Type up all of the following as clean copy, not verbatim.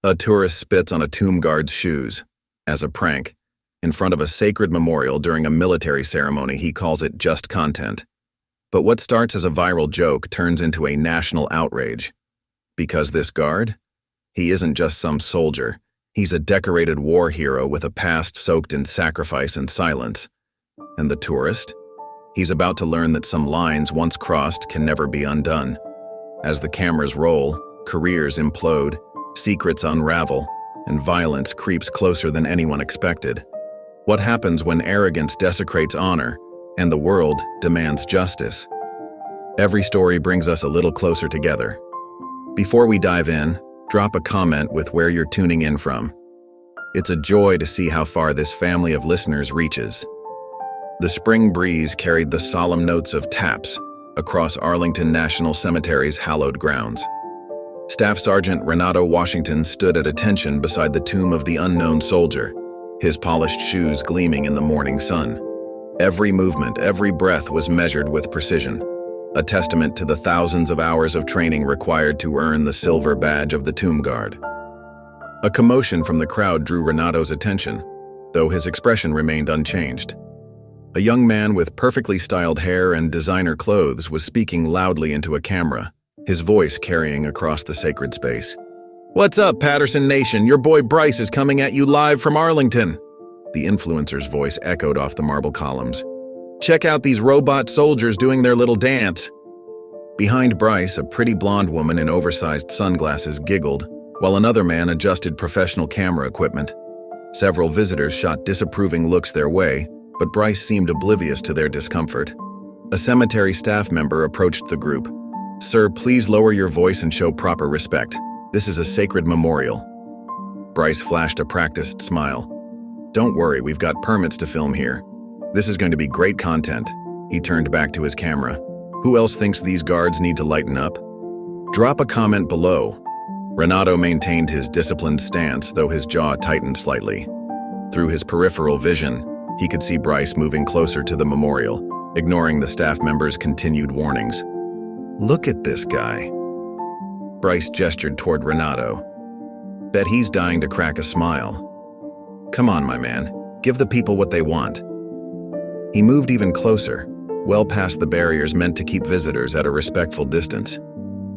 A tourist spits on a tomb guard's shoes, as a prank, in front of a sacred memorial during a military ceremony. He calls it just content. But what starts as a viral joke turns into a national outrage. Because this guard? He isn't just some soldier. He's a decorated war hero with a past soaked in sacrifice and silence. And the tourist? He's about to learn that some lines once crossed can never be undone. As the cameras roll, careers implode, secrets unravel, and violence creeps closer than anyone expected. What happens when arrogance desecrates honor and the world demands justice? Every story brings us a little closer together. Before we dive in, drop a comment with where you're tuning in from. It's a joy to see how far this family of listeners reaches. The spring breeze carried the solemn notes of taps across Arlington National Cemetery's hallowed grounds. Staff Sergeant Renato Washington stood at attention beside the tomb of the unknown soldier, his polished shoes gleaming in the morning sun. Every movement, every breath was measured with precision, a testament to the thousands of hours of training required to earn the silver badge of the tomb guard. A commotion from the crowd drew Renato's attention, though his expression remained unchanged. A young man with perfectly styled hair and designer clothes was speaking loudly into a camera, his voice carrying across the sacred space. "What's up, Patterson Nation? Your boy Bryce is coming at you live from Arlington." The influencer's voice echoed off the marble columns. "Check out these robot soldiers doing their little dance." Behind Bryce, a pretty blonde woman in oversized sunglasses giggled, while another man adjusted professional camera equipment. Several visitors shot disapproving looks their way, but Bryce seemed oblivious to their discomfort. A cemetery staff member approached the group. "Sir, please lower your voice and show proper respect. This is a sacred memorial." Bryce flashed a practiced smile. "Don't worry, we've got permits to film here. This is going to be great content." He turned back to his camera. "Who else thinks these guards need to lighten up? Drop a comment below." Renato maintained his disciplined stance, though his jaw tightened slightly. Through his peripheral vision, he could see Bryce moving closer to the memorial, ignoring the staff members' continued warnings. "Look at this guy." Bryce gestured toward Renato. "Bet he's dying to crack a smile. Come on, my man, give the people what they want." He moved even closer, well past the barriers meant to keep visitors at a respectful distance.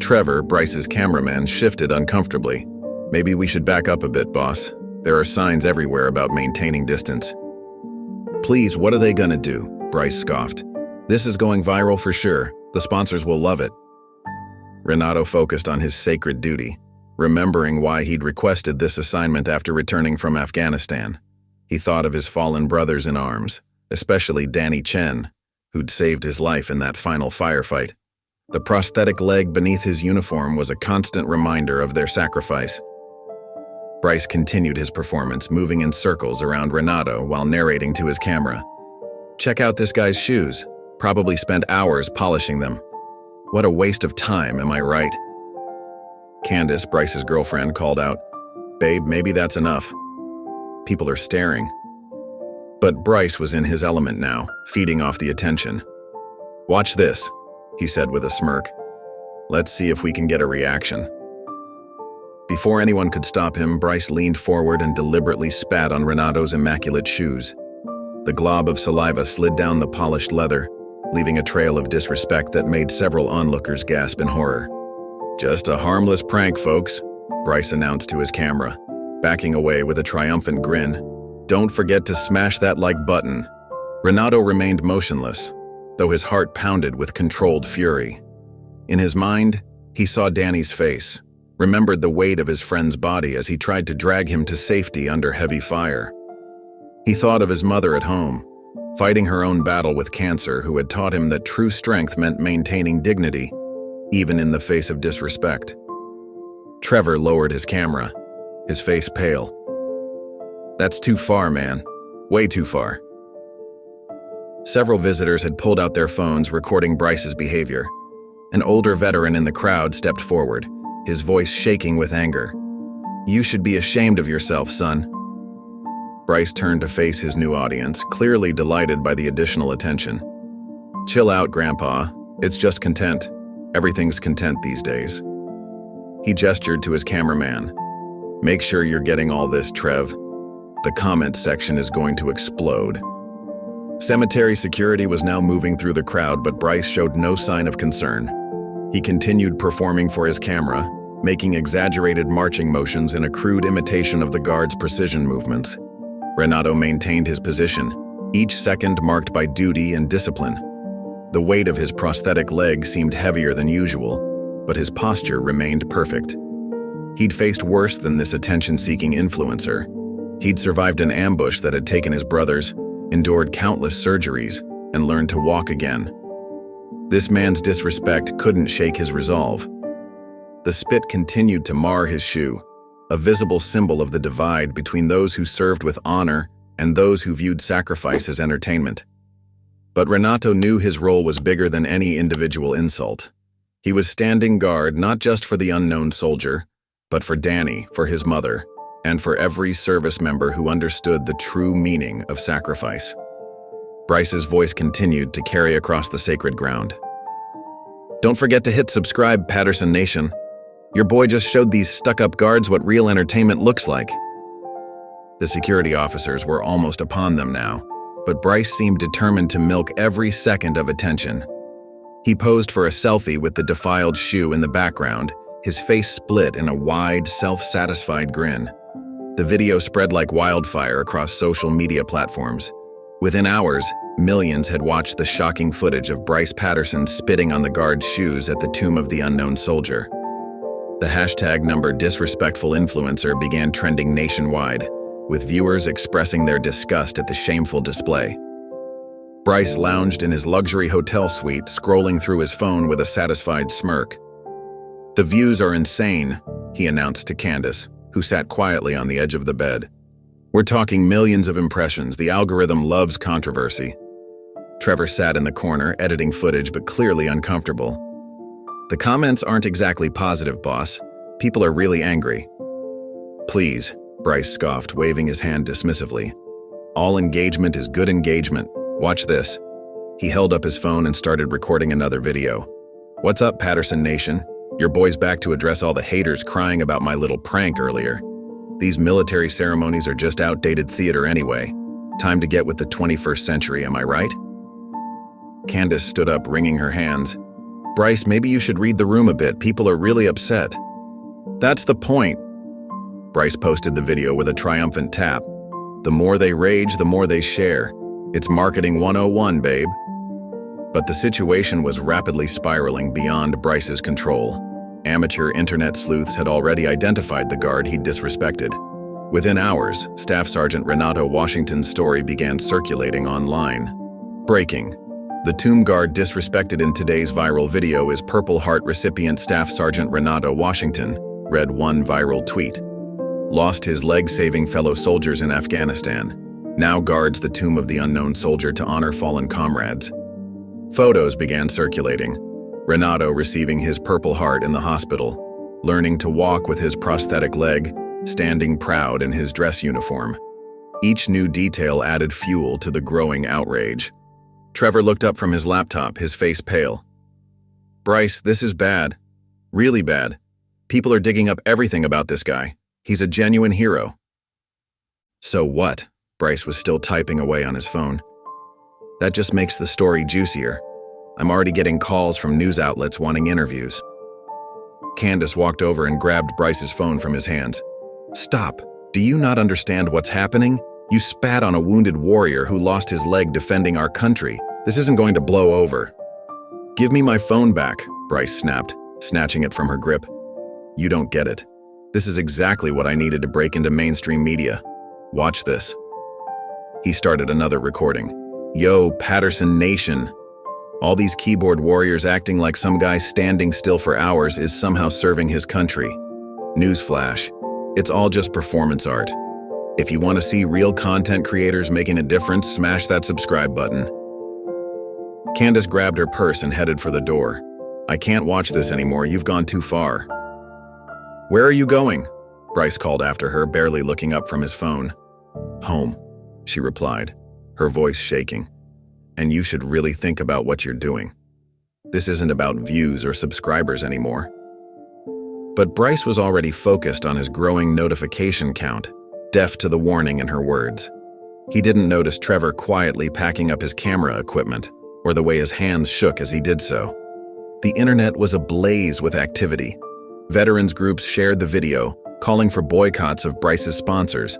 Trevor, Bryce's cameraman, shifted uncomfortably. "Maybe we should back up a bit, boss. There are signs everywhere about maintaining distance." "Please, what are they gonna do?" Bryce scoffed. "This is going viral for sure. The sponsors will love it." Renato focused on his sacred duty, remembering why he'd requested this assignment after returning from Afghanistan. He thought of his fallen brothers in arms, especially Danny Chen, who'd saved his life in that final firefight. The prosthetic leg beneath his uniform was a constant reminder of their sacrifice. Bryce continued his performance, moving in circles around Renato while narrating to his camera. "Check out this guy's shoes. Probably spent hours polishing them. What a waste of time, am I right?" Candace, Bryce's girlfriend, called out, "Babe, maybe that's enough." People are staring. But Bryce was in his element now, feeding off the attention. "Watch this," he said with a smirk. "Let's see if we can get a reaction." Before anyone could stop him, Bryce leaned forward and deliberately spat on Renato's immaculate shoes. The glob of saliva slid down the polished leather, leaving a trail of disrespect that made several onlookers gasp in horror. "Just a harmless prank, folks," Bryce announced to his camera, backing away with a triumphant grin. "Don't forget to smash that like button." Renato remained motionless, though his heart pounded with controlled fury. In his mind, he saw Danny's face, remembered the weight of his friend's body as he tried to drag him to safety under heavy fire. He thought of his mother at home, fighting her own battle with cancer, who had taught him that true strength meant maintaining dignity, even in the face of disrespect. Trevor lowered his camera, his face pale. "That's too far, man. Way too far." Several visitors had pulled out their phones, recording Bryce's behavior. An older veteran in the crowd stepped forward, his voice shaking with anger. "You should be ashamed of yourself, son." Bryce turned to face his new audience, clearly delighted by the additional attention. "Chill out, Grandpa. It's just content. Everything's content these days." He gestured to his cameraman. Make sure you're getting all this, Trev. The comments section is going to explode. Cemetery security was now moving through the crowd, but Bryce showed no sign of concern. He continued performing for his camera, making exaggerated marching motions in a crude imitation of the guards' precision movements. Renato maintained his position, each second marked by duty and discipline. The weight of his prosthetic leg seemed heavier than usual, but his posture remained perfect. He'd faced worse than this attention-seeking influencer. He'd survived an ambush that had taken his brothers, endured countless surgeries, and learned to walk again. This man's disrespect couldn't shake his resolve. The spit continued to mar his shoe, a visible symbol of the divide between those who served with honor and those who viewed sacrifice as entertainment. But Renato knew his role was bigger than any individual insult. He was standing guard not just for the unknown soldier, but for Danny, for his mother, and for every service member who understood the true meaning of sacrifice. Bryce's voice continued to carry across the sacred ground. Don't forget to hit subscribe, Patterson Nation. Your boy just showed these stuck-up guards what real entertainment looks like. The security officers were almost upon them now, but Bryce seemed determined to milk every second of attention. He posed for a selfie with the defiled shoe in the background, his face split in a wide, self-satisfied grin. The video spread like wildfire across social media platforms. Within hours, millions had watched the shocking footage of Bryce Patterson spitting on the guard's shoes at the tomb of the unknown soldier. The hashtag number disrespectful influencer began trending nationwide, with viewers expressing their disgust at the shameful display. Bryce lounged in his luxury hotel suite, scrolling through his phone with a satisfied smirk. The views are insane, he announced to Candace, who sat quietly on the edge of the bed. We're talking millions of impressions. The algorithm loves controversy. Trevor sat in the corner, editing footage but clearly uncomfortable. The comments aren't exactly positive, boss. People are really angry. Please, Bryce scoffed, waving his hand dismissively. All engagement is good engagement. Watch this. He held up his phone and started recording another video. What's up, Patterson Nation? Your boy's back to address all the haters crying about my little prank earlier. These military ceremonies are just outdated theater anyway. Time to get with the 21st century, am I right? Candace stood up, wringing her hands. Bryce, maybe you should read the room a bit. People are really upset. That's the point. Bryce posted the video with a triumphant tap. The more they rage, the more they share. It's marketing 101, babe. But the situation was rapidly spiraling beyond Bryce's control. Amateur internet sleuths had already identified the guard he'd disrespected. Within hours, Staff Sergeant Renato Washington's story began circulating online. Breaking. The tomb guard disrespected in today's viral video is Purple Heart recipient Staff Sergeant Renato Washington, read one viral tweet. Lost his leg-saving fellow soldiers in Afghanistan. Now guards the tomb of the unknown soldier to honor fallen comrades. Photos began circulating. Renato receiving his Purple Heart in the hospital, learning to walk with his prosthetic leg, standing proud in his dress uniform. Each new detail added fuel to the growing outrage. Trevor looked up from his laptop, his face pale. Bryce, this is bad. Really bad. People are digging up everything about this guy. He's a genuine hero. So what? Bryce was still typing away on his phone. That just makes the story juicier. I'm already getting calls from news outlets wanting interviews. Candace walked over and grabbed Bryce's phone from his hands. Stop. Do you not understand what's happening? You spat on a wounded warrior who lost his leg defending our country. This isn't going to blow over. Give me my phone back, Bryce snapped, snatching it from her grip. You don't get it. This is exactly what I needed to break into mainstream media. Watch this. He started another recording. Yo, Patterson Nation. All these keyboard warriors acting like some guy standing still for hours is somehow serving his country. Newsflash. It's all just performance art. If you want to see real content creators making a difference, smash that subscribe button. Candace grabbed her purse and headed for the door. I can't watch this anymore, you've gone too far. Where are you going? Bryce called after her, barely looking up from his phone. Home, she replied, her voice shaking. And you should really think about what you're doing. This isn't about views or subscribers anymore. But Bryce was already focused on his growing notification count, deaf to the warning in her words. He didn't notice Trevor quietly packing up his camera equipment, or the way his hands shook as he did so. The internet was ablaze with activity. Veterans groups shared the video, calling for boycotts of Bryce's sponsors.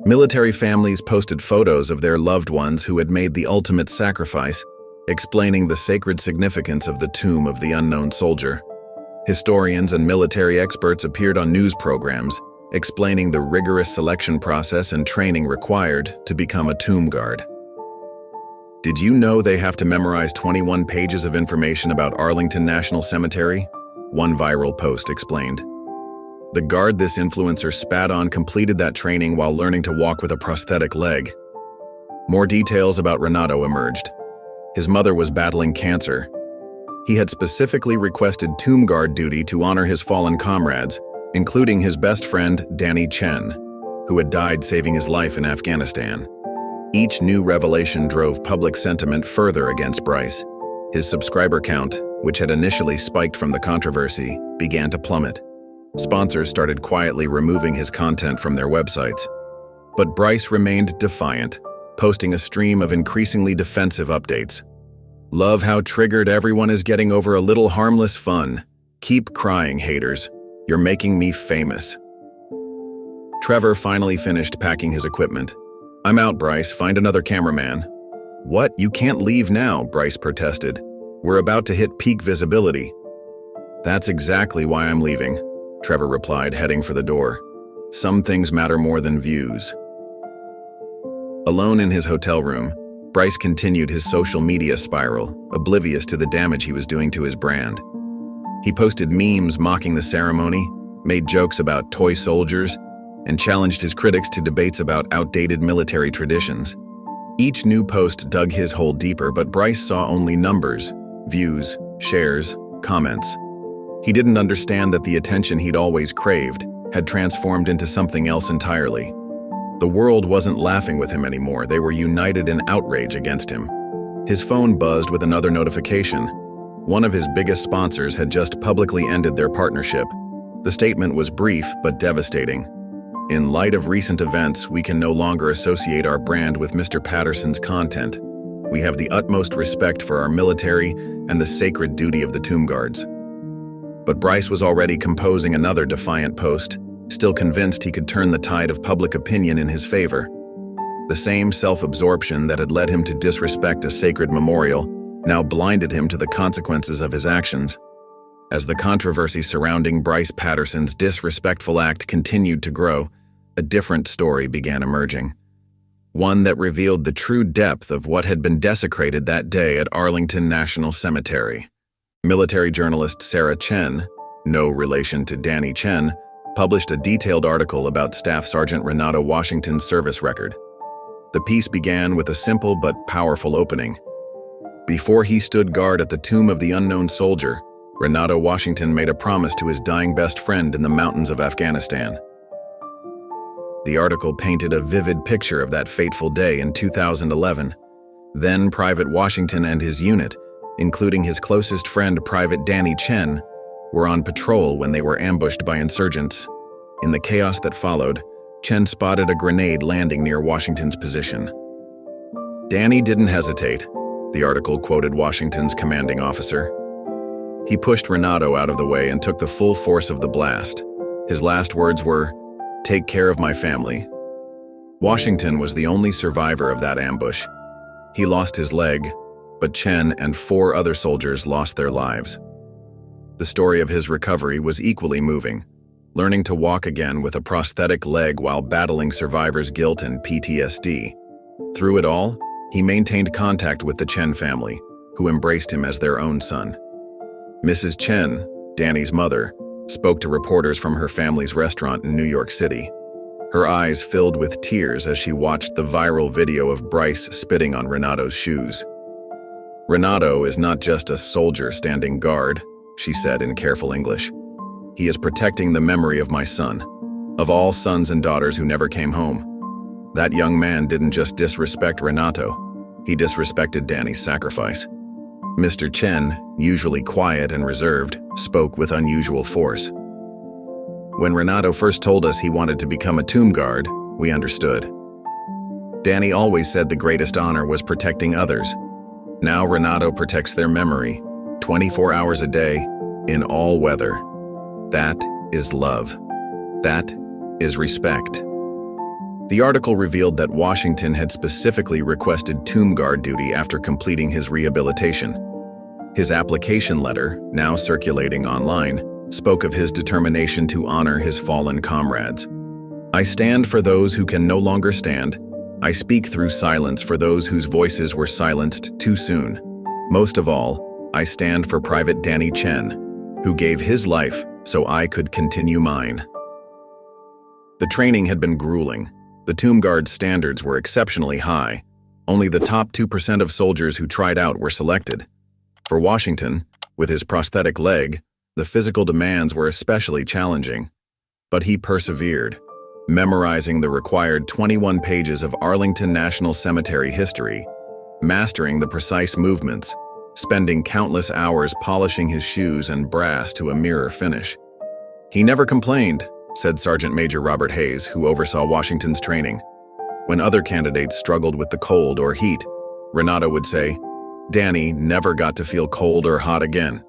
Military families posted photos of their loved ones who had made the ultimate sacrifice, explaining the sacred significance of the tomb of the unknown soldier. Historians and military experts appeared on news programs, explaining the rigorous selection process and training required to become a tomb guard. Did you know they have to memorize 21 pages of information about Arlington National Cemetery? One viral post explained. The guard this influencer spat on completed that training while learning to walk with a prosthetic leg. More details about Renato emerged. His mother was battling cancer. He had specifically requested tomb guard duty to honor his fallen comrades, including his best friend, Danny Chen, who had died saving his life in Afghanistan. Each new revelation drove public sentiment further against Bryce. His subscriber count, which had initially spiked from the controversy, began to plummet. Sponsors started quietly removing his content from their websites. But Bryce remained defiant, posting a stream of increasingly defensive updates. Love how triggered everyone is getting over a little harmless fun. Keep crying, haters. You're making me famous. Trevor finally finished packing his equipment. I'm out, Bryce. Find another cameraman. What? You can't leave now, Bryce protested. We're about to hit peak visibility. That's exactly why I'm leaving, Trevor replied, heading for the door. Some things matter more than views. Alone in his hotel room, Bryce continued his social media spiral, oblivious to the damage he was doing to his brand. He posted memes mocking the ceremony, made jokes about toy soldiers, and challenged his critics to debates about outdated military traditions. Each new post dug his hole deeper, but Bryce saw only numbers, views, shares, comments. He didn't understand that the attention he'd always craved had transformed into something else entirely. The world wasn't laughing with him anymore. They were united in outrage against him. His phone buzzed with another notification. One of his biggest sponsors had just publicly ended their partnership. The statement was brief but devastating. In light of recent events, we can no longer associate our brand with Mr. Patterson's content. We have the utmost respect for our military and the sacred duty of the tomb guards. But Bryce was already composing another defiant post, still convinced he could turn the tide of public opinion in his favor. The same self-absorption that had led him to disrespect a sacred memorial now blinded him to the consequences of his actions. As the controversy surrounding Bryce Patterson's disrespectful act continued to grow, a different story began emerging. One that revealed the true depth of what had been desecrated that day at Arlington National Cemetery. Military journalist Sarah Chen, no relation to Danny Chen, published a detailed article about Staff Sergeant Renato Washington's service record. The piece began with a simple but powerful opening. Before he stood guard at the tomb of the unknown soldier, Renato Washington made a promise to his dying best friend in the mountains of Afghanistan. The article painted a vivid picture of that fateful day in 2011. Then Private Washington and his unit, including his closest friend Private Danny Chen, were on patrol when they were ambushed by insurgents. In the chaos that followed, Chen spotted a grenade landing near Washington's position. Danny didn't hesitate, the article quoted Washington's commanding officer. He pushed Renato out of the way and took the full force of the blast. His last words were, "Take care of my family." Washington was the only survivor of that ambush. He lost his leg, but Chen and 4 other soldiers lost their lives. The story of his recovery was equally moving, learning to walk again with a prosthetic leg while battling survivor's guilt and PTSD. Through it all, he maintained contact with the Chen family, who embraced him as their own son. Mrs. Chen, Danny's mother, spoke to reporters from her family's restaurant in New York City. Her eyes filled with tears as she watched the viral video of Bryce spitting on Renato's shoes. "Renato is not just a soldier standing guard," she said in careful English. "He is protecting the memory of my son, of all sons and daughters who never came home. That young man didn't just disrespect Renato, he disrespected Danny's sacrifice." Mr. Chen, usually quiet and reserved, spoke with unusual force. When Renato first told us he wanted to become a tomb guard, we understood. Danny always said the greatest honor was protecting others. Now Renato protects their memory, 24 hours a day, in all weather. That is love. That is respect. The article revealed that Washington had specifically requested tomb guard duty after completing his rehabilitation. His application letter, now circulating online, spoke of his determination to honor his fallen comrades. I stand for those who can no longer stand. I speak through silence for those whose voices were silenced too soon. Most of all, I stand for Private Danny Chen, who gave his life so I could continue mine. The training had been grueling. The tomb guard standards were exceptionally high. Only the top 2% of soldiers who tried out were selected. For Washington, with his prosthetic leg, the physical demands were especially challenging. But he persevered, memorizing the required 21 pages of Arlington National Cemetery history, mastering the precise movements, spending countless hours polishing his shoes and brass to a mirror finish. He never complained, said Sergeant Major Robert Hayes, who oversaw Washington's training. When other candidates struggled with the cold or heat, Renato would say, "Danny never got to feel cold or hot again."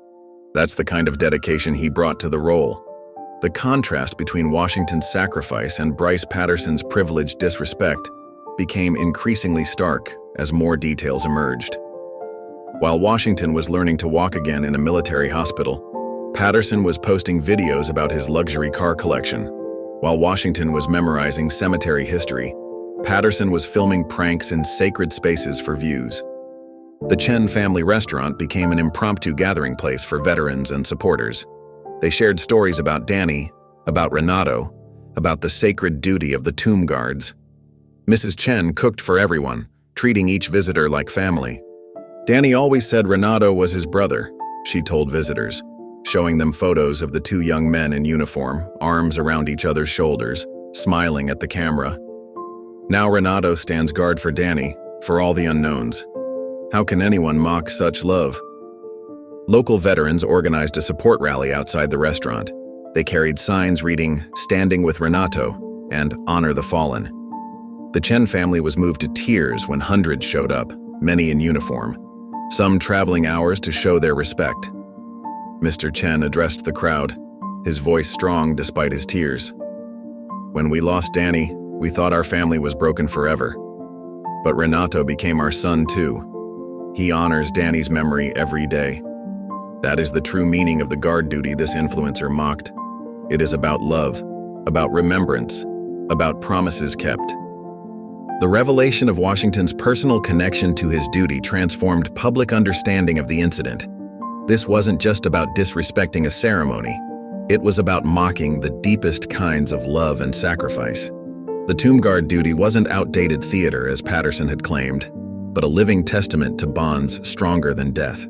That's the kind of dedication he brought to the role. The contrast between Washington's sacrifice and Bryce Patterson's privileged disrespect became increasingly stark as more details emerged. While Washington was learning to walk again in a military hospital, Patterson was posting videos about his luxury car collection. While Washington was memorizing cemetery history, Patterson was filming pranks in sacred spaces for views. The Chen family restaurant became an impromptu gathering place for veterans and supporters. They shared stories about Danny, about Renato, about the sacred duty of the tomb guards. Mrs. Chen cooked for everyone, treating each visitor like family. Danny always said Renato was his brother, she told visitors, showing them photos of the two young men in uniform, arms around each other's shoulders, smiling at the camera. Now Renato stands guard for Danny, for all the unknowns. How can anyone mock such love? Local veterans organized a support rally outside the restaurant. They carried signs reading, "Standing with Renato," and "Honor the Fallen." The Chen family was moved to tears when hundreds showed up, many in uniform, some traveling hours to show their respect. Mr. Chen addressed the crowd, his voice strong despite his tears. "When we lost Danny, we thought our family was broken forever. But Renato became our son too. He honors Danny's memory every day. That is the true meaning of the guard duty this influencer mocked. It is about love, about remembrance, about promises kept." The revelation of Washington's personal connection to his duty transformed public understanding of the incident. This wasn't just about disrespecting a ceremony. It was about mocking the deepest kinds of love and sacrifice. The tomb guard duty wasn't outdated theater, as Patterson had claimed, but a living testament to bonds stronger than death.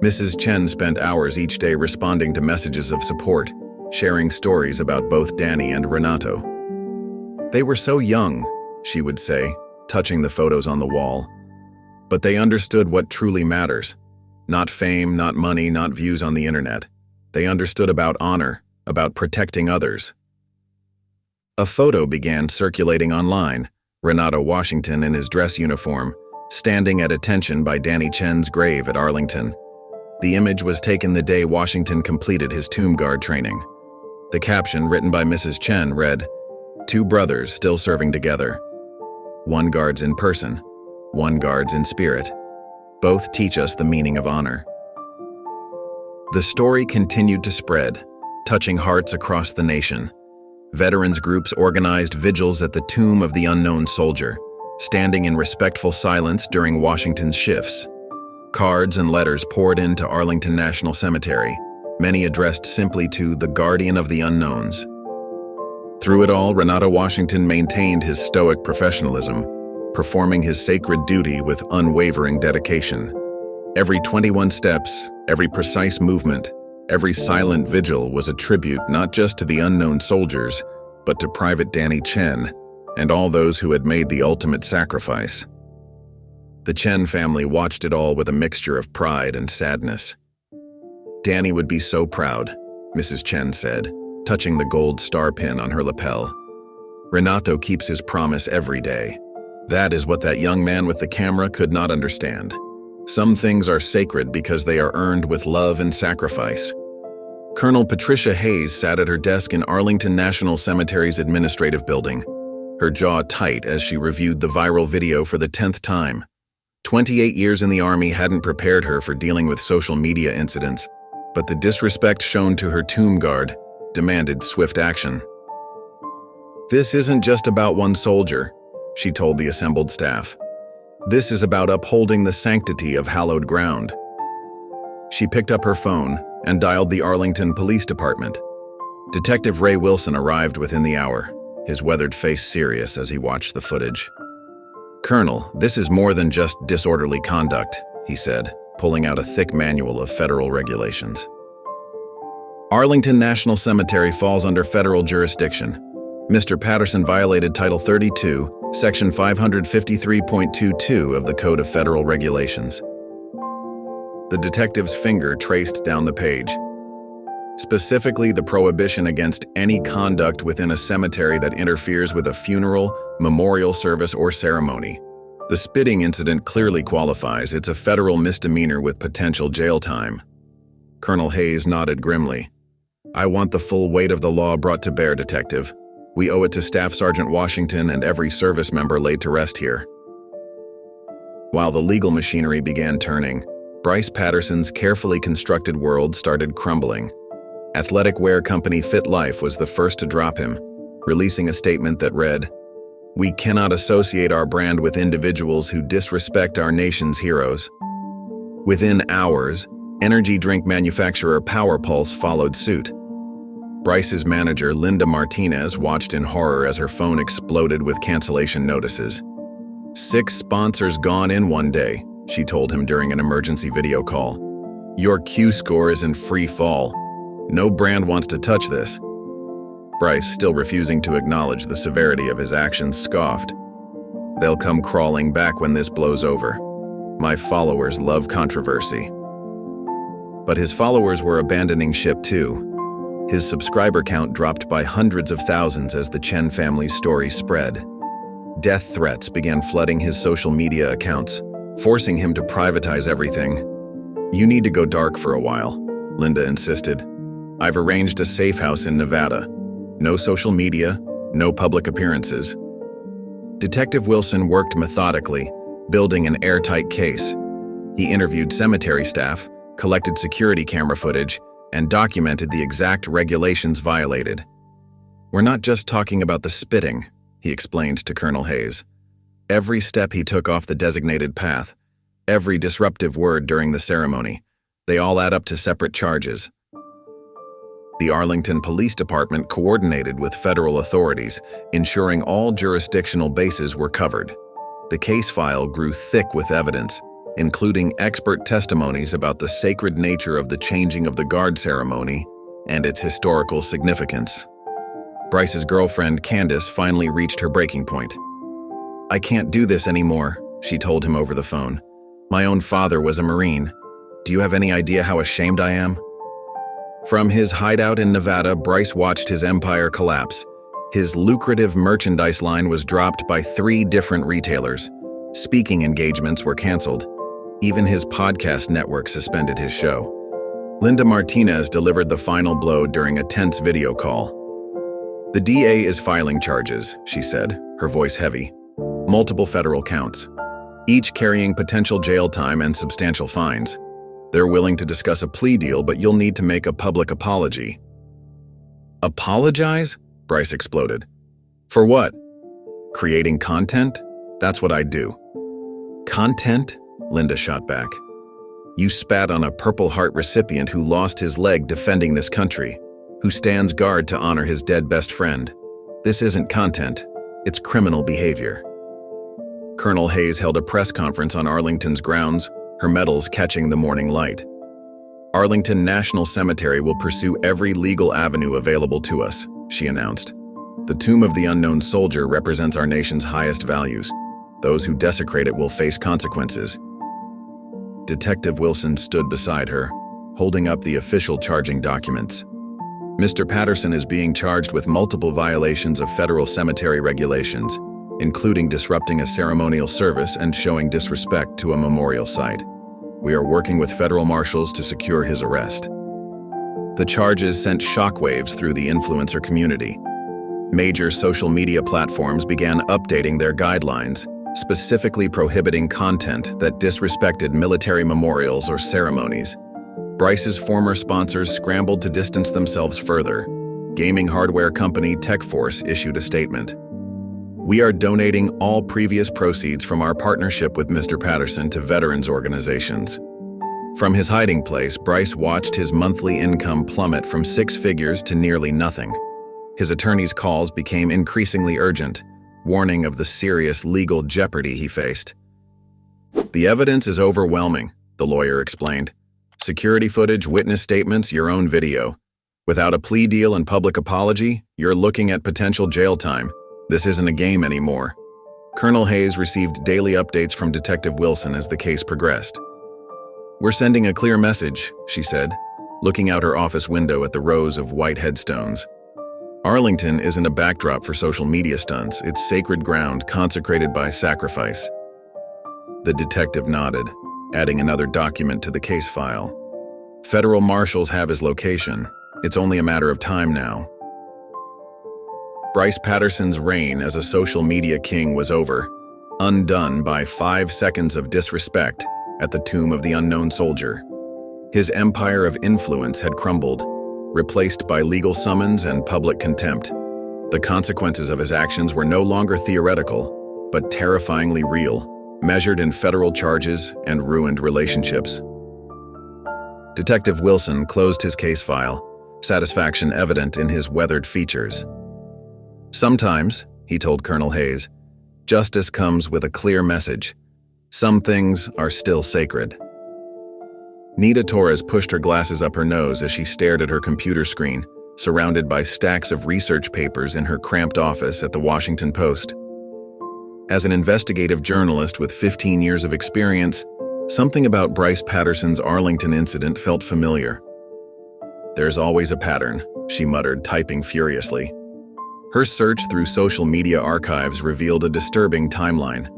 Mrs. Chen spent hours each day responding to messages of support, sharing stories about both Danny and Renato. "They were so young," she would say, touching the photos on the wall. "But they understood what truly matters. Not fame, not money, not views on the internet. They understood about honor, about protecting others." A photo began circulating online, Renato Washington in his dress uniform, standing at attention by Danny Chen's grave at Arlington. The image was taken the day Washington completed his tomb guard training. The caption, written by Mrs. Chen, read, "Two brothers still serving together. One guards in person, one guards in spirit. Both teach us the meaning of honor." The story continued to spread, touching hearts across the nation. Veterans groups organized vigils at the tomb of the unknown soldier, standing in respectful silence during Washington's shifts. Cards and letters poured into Arlington National Cemetery, many addressed simply to the guardian of the unknowns. Through it all, Renato Washington maintained his stoic professionalism, performing his sacred duty with unwavering dedication. Every 21 steps, every precise movement, every silent vigil was a tribute not just to the unknown soldiers, but to Private Danny Chen and all those who had made the ultimate sacrifice. The Chen family watched it all with a mixture of pride and sadness. "Danny would be so proud," Mrs. Chen said, touching the gold star pin on her lapel. Renato keeps his promise every day. That is what that young man with the camera could not understand. Some things are sacred because they are earned with love and sacrifice. Colonel Patricia Hayes sat at her desk in Arlington National Cemetery's administrative building, her jaw tight as she reviewed the viral video for the 10th time. 28 years in the Army hadn't prepared her for dealing with social media incidents, but the disrespect shown to her tomb guard demanded swift action. "This isn't just about one soldier," she told the assembled staff. "This is about upholding the sanctity of hallowed ground." She picked up her phone and dialed the Arlington Police Department. Detective Ray Wilson arrived within the hour, his weathered face serious as he watched the footage. "Colonel, this is more than just disorderly conduct," he said, pulling out a thick manual of federal regulations. "Arlington National Cemetery falls under federal jurisdiction. Mr. Patterson violated Title 32, Section 553.22 of the Code of Federal Regulations." The detective's finger traced down the page. Specifically, the prohibition against any conduct within a cemetery that interferes with a funeral, memorial service, or ceremony. The spitting incident clearly qualifies. It's a federal misdemeanor with potential jail time. Colonel Hayes nodded grimly. "I want the full weight of the law brought to bear, Detective. We owe it to Staff Sergeant Washington and every service member laid to rest here." While the legal machinery began turning, Bryce Patterson's carefully constructed world started crumbling. Athletic wear company Fit Life was the first to drop him, releasing a statement that read, "We cannot associate our brand with individuals who disrespect our nation's heroes." Within hours, energy drink manufacturer Power Pulse followed suit. Bryce's manager, Linda Martinez, watched in horror as her phone exploded with cancellation notices. 6 sponsors gone in one day, she told him during an emergency video call. "Your Q score is in free fall. No brand wants to touch this." Bryce, still refusing to acknowledge the severity of his actions, scoffed. "They'll come crawling back when this blows over. My followers love controversy." But his followers were abandoning ship too. His subscriber count dropped by hundreds of thousands as the Chen family's story spread. Death threats began flooding his social media accounts, forcing him to privatize everything. "You need to go dark for a while," Linda insisted. "I've arranged a safe house in Nevada. No social media, no public appearances." Detective Wilson worked methodically, building an airtight case. He interviewed cemetery staff, collected security camera footage, and documented the exact regulations violated. "We're not just talking about the spitting," he explained to Colonel Hayes. "Every step he took off the designated path, every disruptive word during the ceremony, they all add up to separate charges." The Arlington Police Department coordinated with federal authorities, ensuring all jurisdictional bases were covered. The case file grew thick with evidence, including expert testimonies about the sacred nature of the changing of the guard ceremony and its historical significance. Bryce's girlfriend, Candace, finally reached her breaking point. "I can't do this anymore," she told him over the phone. "My own father was a Marine. Do you have any idea how ashamed I am?" From his hideout in Nevada, Bryce watched his empire collapse. His lucrative merchandise line was dropped by 3 different retailers. Speaking engagements were canceled. Even his podcast network suspended his show. Linda Martinez delivered the final blow during a tense video call. "The DA is filing charges," she said, her voice heavy. "Multiple federal counts, each carrying potential jail time and substantial fines. They're willing to discuss a plea deal, but you'll need to make a public apology." "Apologize?" Bryce exploded. "For what? Creating content? That's what I do." "Content?" Linda shot back. "You spat on a Purple Heart recipient who lost his leg defending this country, who stands guard to honor his dead best friend. This isn't content, it's criminal behavior." Colonel Hayes held a press conference on Arlington's grounds, her medals catching the morning light. "Arlington National Cemetery will pursue every legal avenue available to us," she announced. "The tomb of the unknown soldier represents our nation's highest values. Those who desecrate it will face consequences." Detective Wilson stood beside her, holding up the official charging documents. Mr. Patterson is being charged with multiple violations of federal cemetery regulations, including disrupting a ceremonial service and showing disrespect to a memorial site. We are working with federal marshals to secure his arrest. The charges sent shockwaves through the influencer community. Major social media platforms began updating their guidelines, specifically prohibiting content that disrespected military memorials or ceremonies. Bryce's former sponsors scrambled to distance themselves further. Gaming hardware company TechForce issued a statement. We are donating all previous proceeds from our partnership with Mr. Patterson to veterans organizations. From his hiding place, Bryce watched his monthly income plummet from 6 figures to nearly nothing. His attorney's calls became increasingly urgent, warning of the serious legal jeopardy he faced. The evidence is overwhelming, the lawyer explained. Security footage, witness statements, your own video. Without a plea deal and public apology, you're looking at potential jail time. This isn't a game anymore. Colonel Hayes received daily updates from Detective Wilson as the case progressed. We're sending a clear message, she said, looking out her office window at the rows of white headstones. Arlington isn't a backdrop for social media stunts. It's sacred ground consecrated by sacrifice. The detective nodded, adding another document to the case file. Federal marshals have his location. It's only a matter of time now. Bryce Patterson's reign as a social media king was over, undone by 5 seconds of disrespect at the tomb of the unknown soldier. His empire of influence had crumbled, replaced by legal summons and public contempt. The consequences of his actions were no longer theoretical, but terrifyingly real, measured in federal charges and ruined relationships. Detective Wilson closed his case file, satisfaction evident in his weathered features. Sometimes, he told Colonel Hayes, justice comes with a clear message. Some things are still sacred. Nita Torres pushed her glasses up her nose as she stared at her computer screen, surrounded by stacks of research papers in her cramped office at the Washington Post. As an investigative journalist with 15 years of experience, something about Bryce Patterson's Arlington incident felt familiar. There's always a pattern, she muttered, typing furiously. Her search through social media archives revealed a disturbing timeline.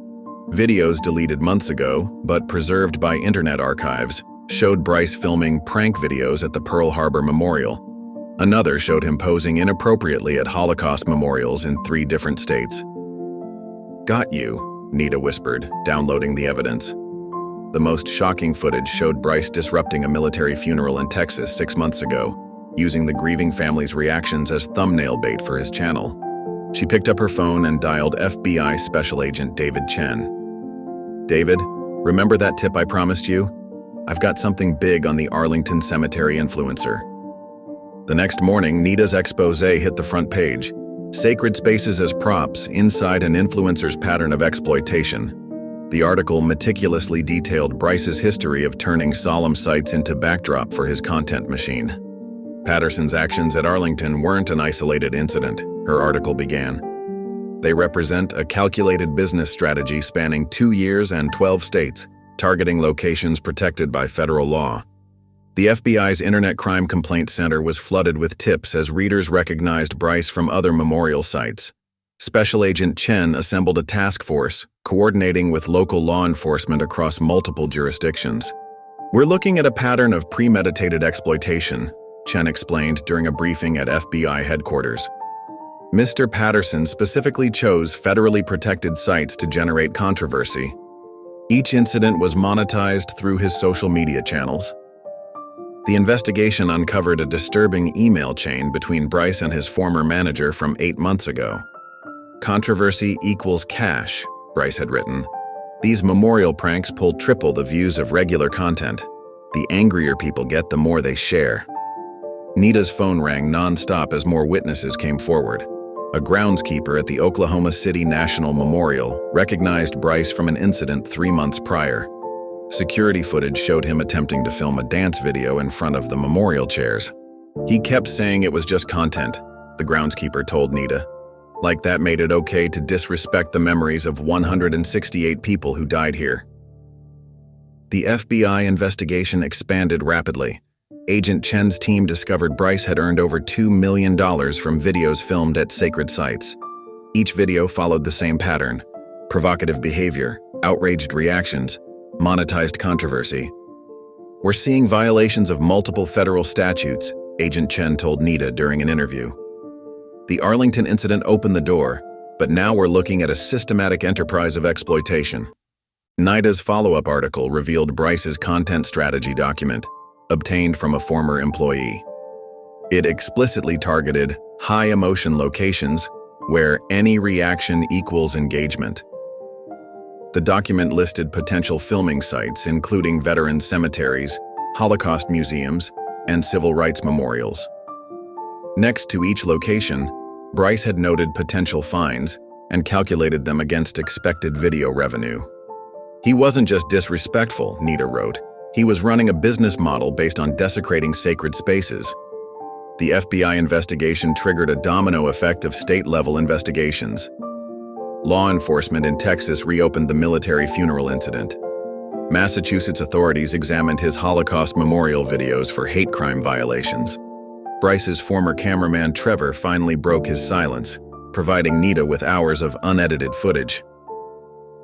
Videos deleted months ago, but preserved by internet archives, showed Bryce filming prank videos at the Pearl Harbor Memorial. Another showed him posing inappropriately at Holocaust memorials in 3 different states. Got you, Nita whispered, downloading the evidence. The most shocking footage showed Bryce disrupting a military funeral in Texas 6 months ago, using the grieving family's reactions as thumbnail bait for his channel. She picked up her phone and dialed FBI Special Agent David Chen. David, remember that tip I promised you? I've got something big on the Arlington Cemetery influencer. The next morning, Nita's expose hit the front page. Sacred spaces as props inside an influencer's pattern of exploitation. The article meticulously detailed Bryce's history of turning solemn sites into backdrop for his content machine. Patterson's actions at Arlington weren't an isolated incident, her article began. They represent a calculated business strategy spanning 2 years and 12 states, targeting locations protected by federal law. The FBI's Internet Crime Complaint Center was flooded with tips as readers recognized Bryce from other memorial sites. Special Agent Chen assembled a task force, coordinating with local law enforcement across multiple jurisdictions. We're looking at a pattern of premeditated exploitation, Chen explained during a briefing at FBI headquarters. Mr. Patterson specifically chose federally protected sites to generate controversy. Each incident was monetized through his social media channels. The investigation uncovered a disturbing email chain between Bryce and his former manager from 8 months ago. Controversy equals cash, Bryce had written. These memorial pranks pull triple the views of regular content. The angrier people get, the more they share. Nita's phone rang non-stop as more witnesses came forward. A groundskeeper at the Oklahoma City National Memorial recognized Bryce from an incident 3 months prior. Security footage showed him attempting to film a dance video in front of the memorial chairs. He kept saying it was just content, the groundskeeper told Nita. Like that made it okay to disrespect the memories of 168 people who died here. The FBI investigation expanded rapidly. Agent Chen's team discovered Bryce had earned over $2 million from videos filmed at sacred sites. Each video followed the same pattern: provocative behavior, outraged reactions, monetized controversy. "We're seeing violations of multiple federal statutes," Agent Chen told Nita during an interview. "The Arlington incident opened the door, but now we're looking at a systematic enterprise of exploitation." Nita's follow-up article revealed Bryce's content strategy document, obtained from a former employee. It explicitly targeted high-emotion locations where any reaction equals engagement. The document listed potential filming sites, including veteran cemeteries, Holocaust museums, and civil rights memorials. Next to each location, Bryce had noted potential fines and calculated them against expected video revenue. "He wasn't just disrespectful," Nita wrote. "He was running a business model based on desecrating sacred spaces." The FBI investigation triggered a domino effect of state-level investigations. Law enforcement in Texas reopened the military funeral incident. Massachusetts authorities examined his Holocaust memorial videos for hate crime violations. Bryce's former cameraman Trevor finally broke his silence, providing Nita with hours of unedited footage.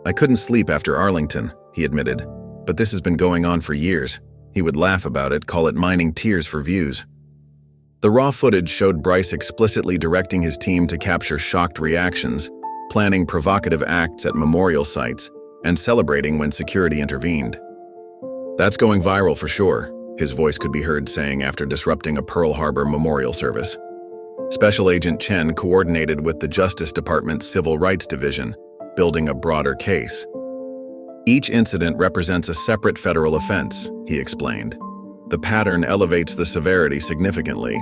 "I couldn't sleep after Arlington," he admitted, "but this has been going on for years." He would laugh about it, call it mining tears for views. The raw footage showed Bryce explicitly directing his team to capture shocked reactions, planning provocative acts at memorial sites, and celebrating when security intervened. "That's going viral for sure," his voice could be heard saying after disrupting a Pearl Harbor memorial service. Special Agent Chen coordinated with the Justice Department's Civil Rights Division, building a broader case. "Each incident represents a separate federal offense," he explained. "The pattern elevates the severity significantly."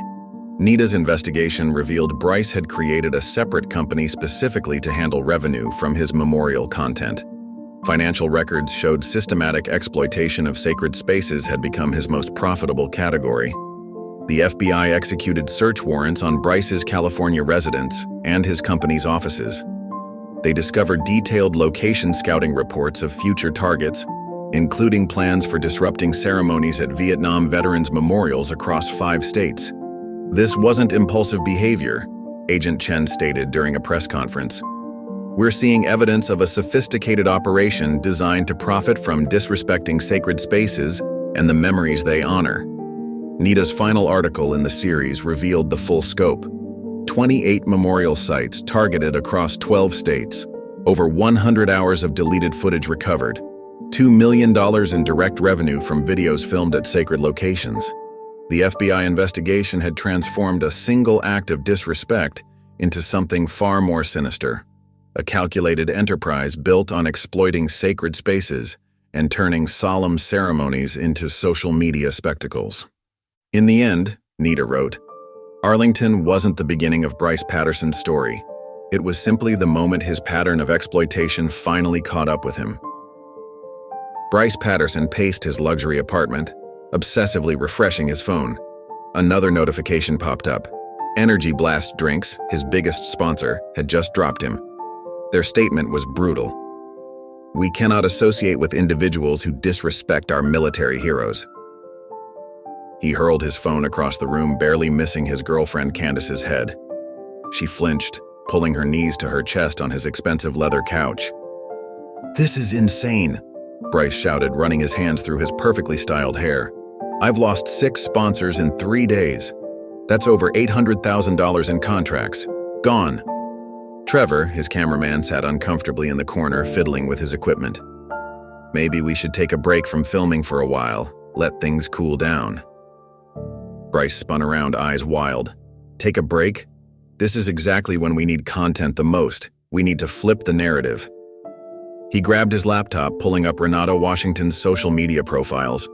Nita's investigation revealed Bryce had created a separate company specifically to handle revenue from his memorial content. Financial records showed systematic exploitation of sacred spaces had become his most profitable category. The FBI executed search warrants on Bryce's California residence and his company's offices. They discovered detailed location scouting reports of future targets, including plans for disrupting ceremonies at Vietnam veterans' memorials across 5 states. "This wasn't impulsive behavior," Agent Chen stated during a press conference. "We're seeing evidence of a sophisticated operation designed to profit from disrespecting sacred spaces and the memories they honor." Nita's final article in the series revealed the full scope. 28 memorial sites targeted across 12 states, over 100 hours of deleted footage recovered, $2 million in direct revenue from videos filmed at sacred locations. The FBI investigation had transformed a single act of disrespect into something far more sinister, a calculated enterprise built on exploiting sacred spaces and turning solemn ceremonies into social media spectacles. "In the end," Nita wrote, "Arlington wasn't the beginning of Bryce Patterson's story. It was simply the moment his pattern of exploitation finally caught up with him." Bryce Patterson paced his luxury apartment, obsessively refreshing his phone. Another notification popped up. Energy Blast Drinks, his biggest sponsor, had just dropped him. Their statement was brutal. "We cannot associate with individuals who disrespect our military heroes." He hurled his phone across the room, barely missing his girlfriend Candace's head. She flinched, pulling her knees to her chest on his expensive leather couch. "This is insane," Bryce shouted, running his hands through his perfectly styled hair. "I've lost 6 sponsors in 3 days. That's over $800,000 in contracts. Gone." Trevor, his cameraman, sat uncomfortably in the corner, fiddling with his equipment. "Maybe we should take a break from filming for a while, let things cool down." Bryce spun around, eyes wild. "Take a break? This is exactly when we need content the most. We need to flip the narrative." He grabbed his laptop, pulling up Renato Washington's social media profiles.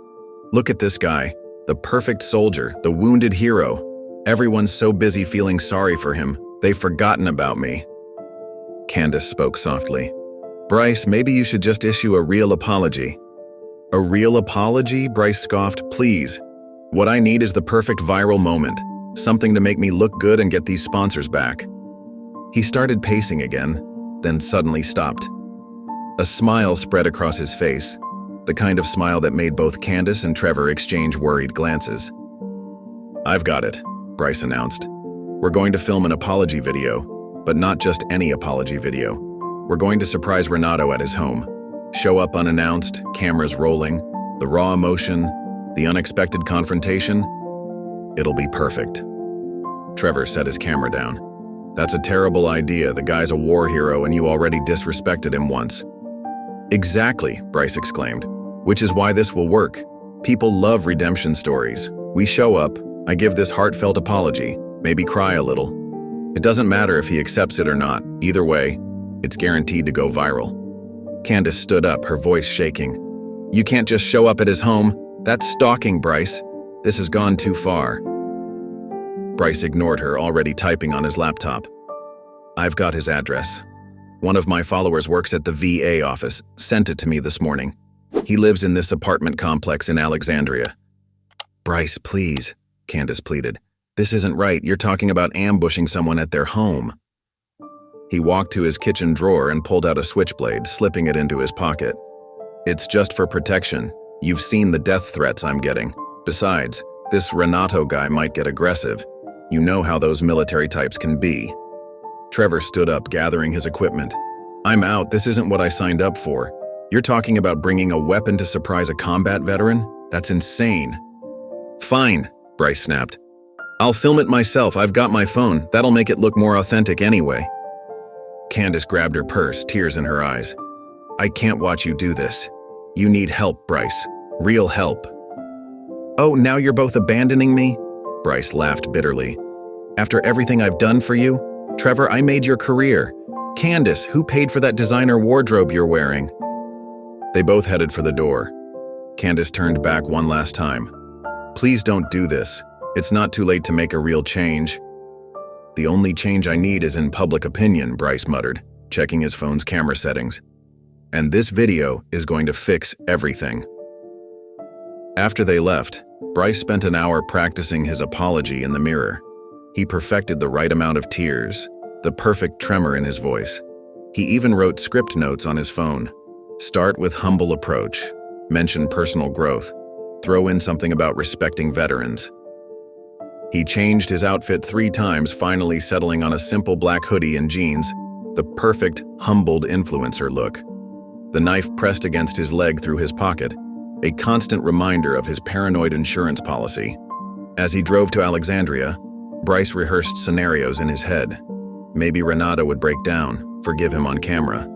"Look at this guy, the perfect soldier, the wounded hero. Everyone's so busy feeling sorry for him, they've forgotten about me." Candace spoke softly. "Bryce, maybe you should just issue a real apology." "A real apology?" Bryce scoffed. "Please. What I need is the perfect viral moment, something to make me look good and get these sponsors back." He started pacing again, then suddenly stopped. A smile spread across his face, the kind of smile that made both Candace and Trevor exchange worried glances. "I've got it," Bryce announced. "We're going to film an apology video, but not just any apology video. We're going to surprise Renato at his home. Show up unannounced, cameras rolling, the raw emotion, the unexpected confrontation. It'll be perfect." Trevor set his camera down. "That's a terrible idea. The guy's a war hero and you already disrespected him once." "Exactly," Bryce exclaimed. "Which is why this will work. People love redemption stories. We show up, I give this heartfelt apology, maybe cry a little. It doesn't matter if he accepts it or not. Either way, it's guaranteed to go viral." Candace stood up, her voice shaking. "You can't just show up at his home. That's stalking, Bryce. This has gone too far." Bryce ignored her, already typing on his laptop. "I've got his address. One of my followers works at the VA office, sent it to me this morning. He lives in this apartment complex in Alexandria." "Bryce, please," Candace pleaded. "This isn't right. You're talking about ambushing someone at their home." He walked to his kitchen drawer and pulled out a switchblade, slipping it into his pocket. "It's just for protection. You've seen the death threats I'm getting. Besides, this Renato guy might get aggressive. You know how those military types can be." Trevor stood up, gathering his equipment. "I'm out. This isn't what I signed up for. You're talking about bringing a weapon to surprise a combat veteran? That's insane." "Fine," Bryce snapped. "I'll film it myself. I've got my phone. That'll make it look more authentic anyway." Candace grabbed her purse, tears in her eyes. "I can't watch you do this. You need help, Bryce. Real help." "Oh, now you're both abandoning me?" Bryce laughed bitterly. "After everything I've done for you? Trevor, I made your career. Candace, who paid for that designer wardrobe you're wearing?" They both headed for the door. Candace turned back one last time. "Please don't do this. It's not too late to make a real change." "The only change I need is in public opinion," Bryce muttered, checking his phone's camera settings. "And this video is going to fix everything." After they left, Bryce spent an hour practicing his apology in the mirror. He perfected the right amount of tears, the perfect tremor in his voice. He even wrote script notes on his phone. Start with humble approach, mention personal growth, throw in something about respecting veterans. He changed his outfit 3 times, finally settling on a simple black hoodie and jeans, the perfect, humbled influencer look. The knife pressed against his leg through his pocket, a constant reminder of his paranoid insurance policy. As he drove to Alexandria, Bryce rehearsed scenarios in his head. Maybe Renato would break down, forgive him on camera.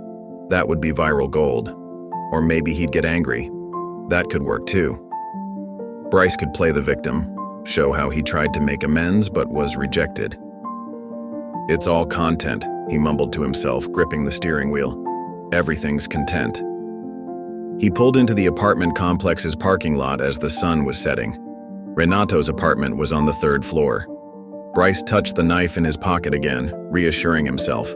That would be viral gold. Or maybe he'd get angry. That could work too. Bryce could play the victim, show how he tried to make amends but was rejected. "It's all content," he mumbled to himself, gripping the steering wheel. "Everything's content." He pulled into the apartment complex's parking lot as the sun was setting. Renato's apartment was on the 3rd floor. Bryce touched the knife in his pocket again, reassuring himself.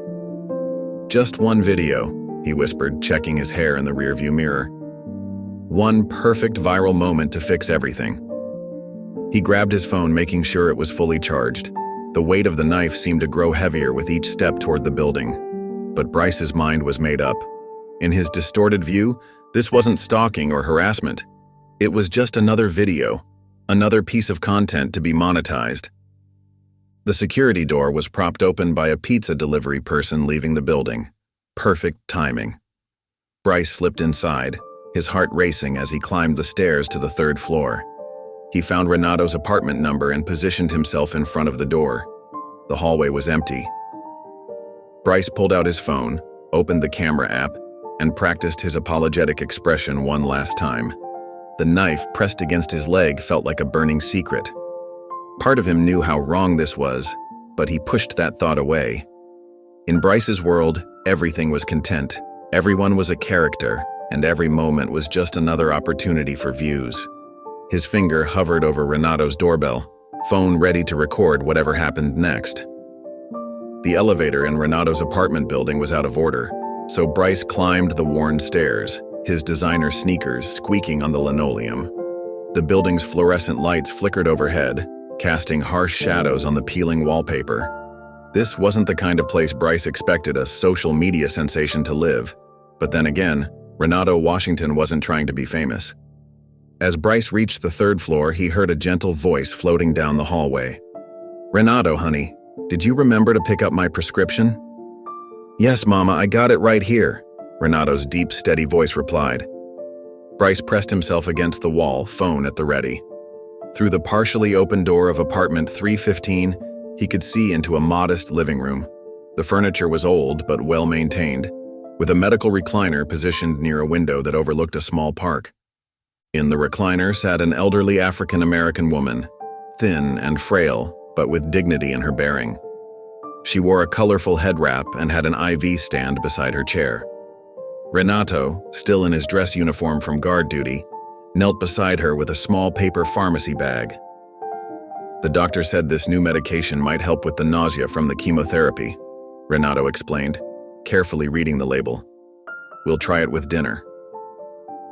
"Just one video," he whispered, checking his hair in the rearview mirror. "One perfect viral moment to fix everything." He grabbed his phone, making sure it was fully charged. The weight of the knife seemed to grow heavier with each step toward the building. But Bryce's mind was made up. In his distorted view, this wasn't stalking or harassment. It was just another video, another piece of content to be monetized. The security door was propped open by a pizza delivery person leaving the building. Perfect timing. Bryce slipped inside, his heart racing as he climbed the stairs to the 3rd floor. He found Renato's apartment number and positioned himself in front of the door. The hallway was empty. Bryce pulled out his phone, opened the camera app, and practiced his apologetic expression one last time. The knife pressed against his leg felt like a burning secret. Part of him knew how wrong this was, but he pushed that thought away. In Bryce's world, everything was content. Everyone was a character, and every moment was just another opportunity for views. His finger hovered over Renato's doorbell, phone ready to record whatever happened next. The elevator in Renato's apartment building was out of order, so Bryce climbed the worn stairs, his designer sneakers squeaking on the linoleum. The building's fluorescent lights flickered overhead, casting harsh shadows on the peeling wallpaper. This wasn't the kind of place Bryce expected a social media sensation to live. But then again, Renato Washington wasn't trying to be famous. As Bryce reached the third floor, he heard a gentle voice floating down the hallway. "Renato, honey, did you remember to pick up my prescription?" "Yes, Mama, I got it right here," Renato's deep, steady voice replied. Bryce pressed himself against the wall, phone at the ready. Through the partially open door of apartment 315, he could see into a modest living room. The furniture was old but well-maintained, with a medical recliner positioned near a window that overlooked a small park. In the recliner sat an elderly African-American woman, thin and frail, but with dignity in her bearing. She wore a colorful head wrap and had an IV stand beside her chair. Renato, still in his dress uniform from guard duty, knelt beside her with a small paper pharmacy bag. "The doctor said this new medication might help with the nausea from the chemotherapy," Renato explained, carefully reading the label. "We'll try it with dinner."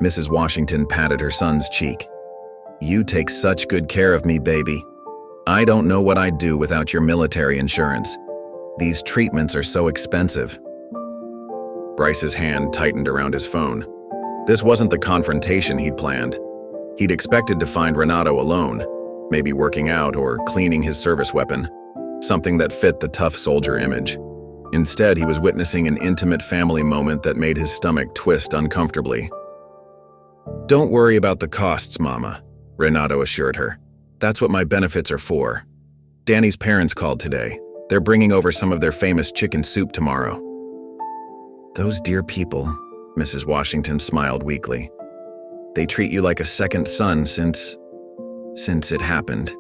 Mrs. Washington patted her son's cheek. "You take such good care of me, baby. I don't know what I'd do without your military insurance. These treatments are so expensive." Bryce's hand tightened around his phone. This wasn't the confrontation he'd planned. He'd expected to find Renato alone, maybe working out or cleaning his service weapon, something that fit the tough soldier image. Instead, he was witnessing an intimate family moment that made his stomach twist uncomfortably. "Don't worry about the costs, Mama," Renato assured her. "That's what my benefits are for. Danny's parents called today. They're bringing over some of their famous chicken soup tomorrow." "Those dear people," Mrs. Washington smiled weakly. "They treat you like a second son since it happened."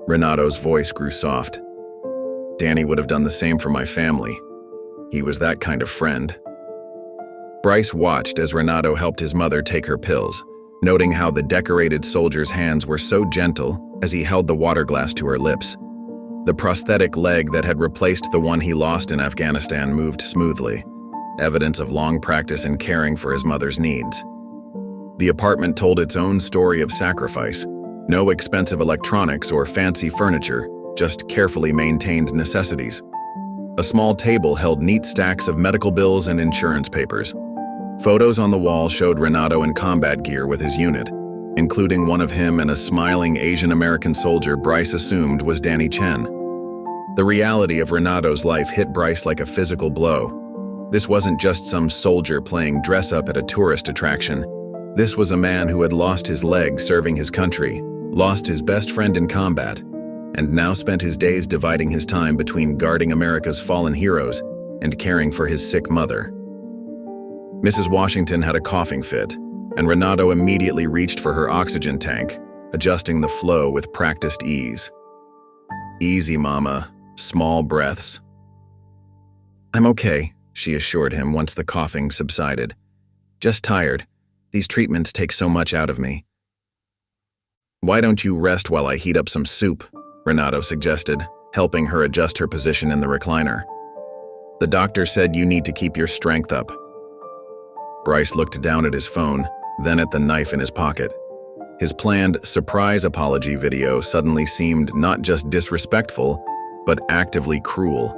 Renato's voice grew soft. "Danny would have done the same for my family. He was that kind of friend." Bryce watched as Renato helped his mother take her pills, noting how the decorated soldier's hands were so gentle as he held the water glass to her lips. The prosthetic leg that had replaced the one he lost in Afghanistan moved smoothly, evidence of long practice in caring for his mother's needs. The apartment told its own story of sacrifice. No expensive electronics or fancy furniture, just carefully maintained necessities. A small table held neat stacks of medical bills and insurance papers. Photos on the wall showed Renato in combat gear with his unit, including one of him and a smiling Asian American soldier Bryce assumed was Danny Chen. The reality of Renato's life hit Bryce like a physical blow. This wasn't just some soldier playing dress-up at a tourist attraction. This was a man who had lost his leg serving his country, lost his best friend in combat, and now spent his days dividing his time between guarding America's fallen heroes and caring for his sick mother. Mrs. Washington had a coughing fit, and Renato immediately reached for her oxygen tank, adjusting the flow with practiced ease. "Easy, Mama. Small breaths." "I'm okay," she assured him once the coughing subsided. "Just tired. These treatments take so much out of me." "Why don't you rest while I heat up some soup?" Renato suggested, helping her adjust her position in the recliner. "The doctor said you need to keep your strength up." Bryce looked down at his phone, then at the knife in his pocket. His planned surprise apology video suddenly seemed not just disrespectful, but actively cruel.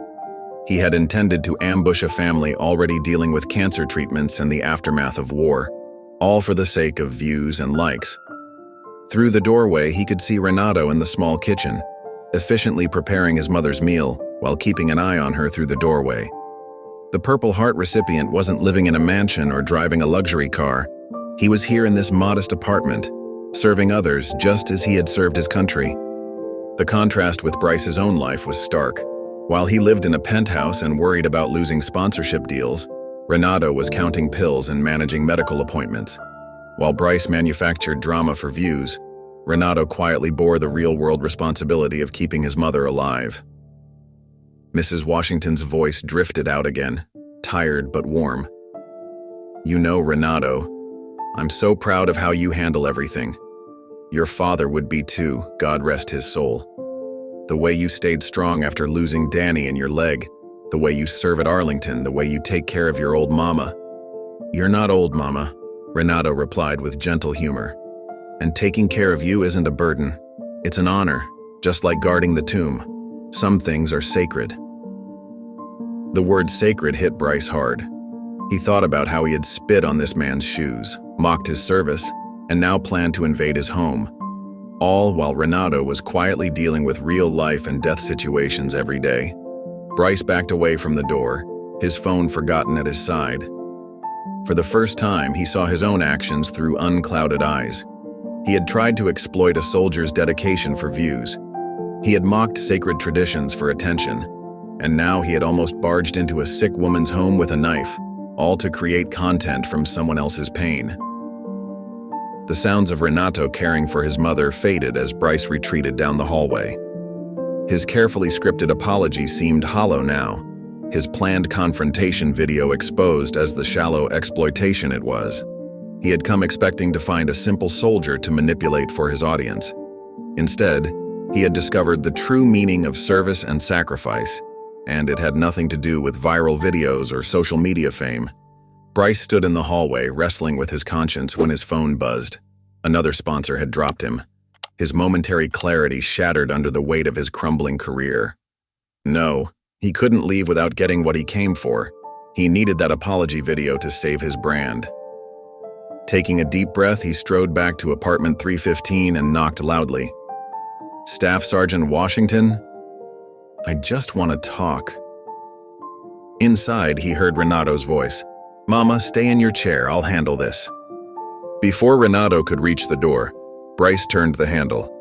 He had intended to ambush a family already dealing with cancer treatments and the aftermath of war, all for the sake of views and likes. Through the doorway, he could see Renato in the small kitchen, efficiently preparing his mother's meal while keeping an eye on her through the doorway. The Purple Heart recipient wasn't living in a mansion or driving a luxury car. He was here in this modest apartment, serving others just as he had served his country. The contrast with Bryce's own life was stark. While he lived in a penthouse and worried about losing sponsorship deals, Renato was counting pills and managing medical appointments. While Bryce manufactured drama for views, Renato quietly bore the real-world responsibility of keeping his mother alive. Mrs. Washington's voice drifted out again, tired but warm. "You know, Renato, I'm so proud of how you handle everything. Your father would be too, God rest his soul. The way you stayed strong after losing Danny and your leg, the way you serve at Arlington, the way you take care of your old mama." "You're not old, Mama," Renato replied with gentle humor. "And taking care of you isn't a burden. It's an honor, just like guarding the tomb. Some things are sacred." The word sacred hit Bryce hard. He thought about how he had spit on this man's shoes, mocked his service, and now planned to invade his home, all while Renato was quietly dealing with real life and death situations every day. Bryce backed away from the door, his phone forgotten at his side. For the first time, he saw his own actions through unclouded eyes. He had tried to exploit a soldier's dedication for views. He had mocked sacred traditions for attention, and now he had almost barged into a sick woman's home with a knife, all to create content from someone else's pain. The sounds of Renato caring for his mother faded as Bryce retreated down the hallway. His carefully scripted apology seemed hollow now, his planned confrontation video exposed as the shallow exploitation it was. He had come expecting to find a simple soldier to manipulate for his audience. Instead, he had discovered the true meaning of service and sacrifice, and it had nothing to do with viral videos or social media fame. Bryce stood in the hallway, wrestling with his conscience when his phone buzzed. Another sponsor had dropped him. His momentary clarity shattered under the weight of his crumbling career. No, he couldn't leave without getting what he came for. He needed that apology video to save his brand. Taking a deep breath, he strode back to apartment 315 and knocked loudly. "Staff Sergeant Washington? I just want to talk." Inside, he heard Renato's voice. "Mama, stay in your chair, I'll handle this." Before Renato could reach the door, Bryce turned the handle.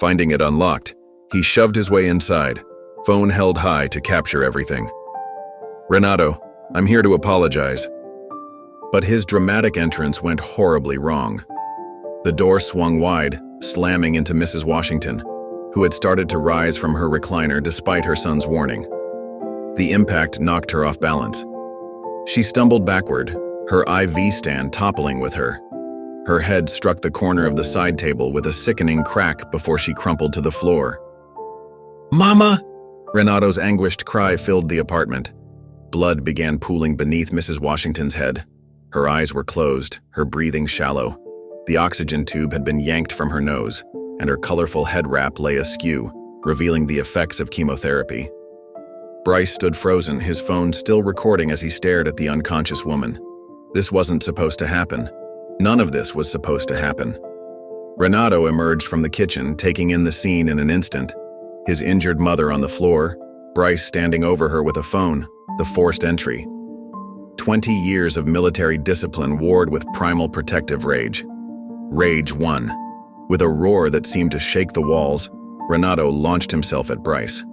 Finding it unlocked, he shoved his way inside, phone held high to capture everything. "Renato, I'm here to apologize." But his dramatic entrance went horribly wrong. The door swung wide, slamming into Mrs. Washington, who had started to rise from her recliner despite her son's warning. The impact knocked her off balance. She stumbled backward, her IV stand toppling with her. Her head struck the corner of the side table with a sickening crack before she crumpled to the floor. "Mama!" Renato's anguished cry filled the apartment. Blood began pooling beneath Mrs. Washington's head. Her eyes were closed, her breathing shallow. The oxygen tube had been yanked from her nose, and her colorful head wrap lay askew, revealing the effects of chemotherapy. Bryce stood frozen, his phone still recording as he stared at the unconscious woman. This wasn't supposed to happen. None of this was supposed to happen. Renato emerged from the kitchen, taking in the scene in an instant. His injured mother on the floor, Bryce standing over her with a phone, the forced entry. 20 years of military discipline warred with primal protective rage. Rage won. With a roar that seemed to shake the walls, Renato launched himself at Bryce.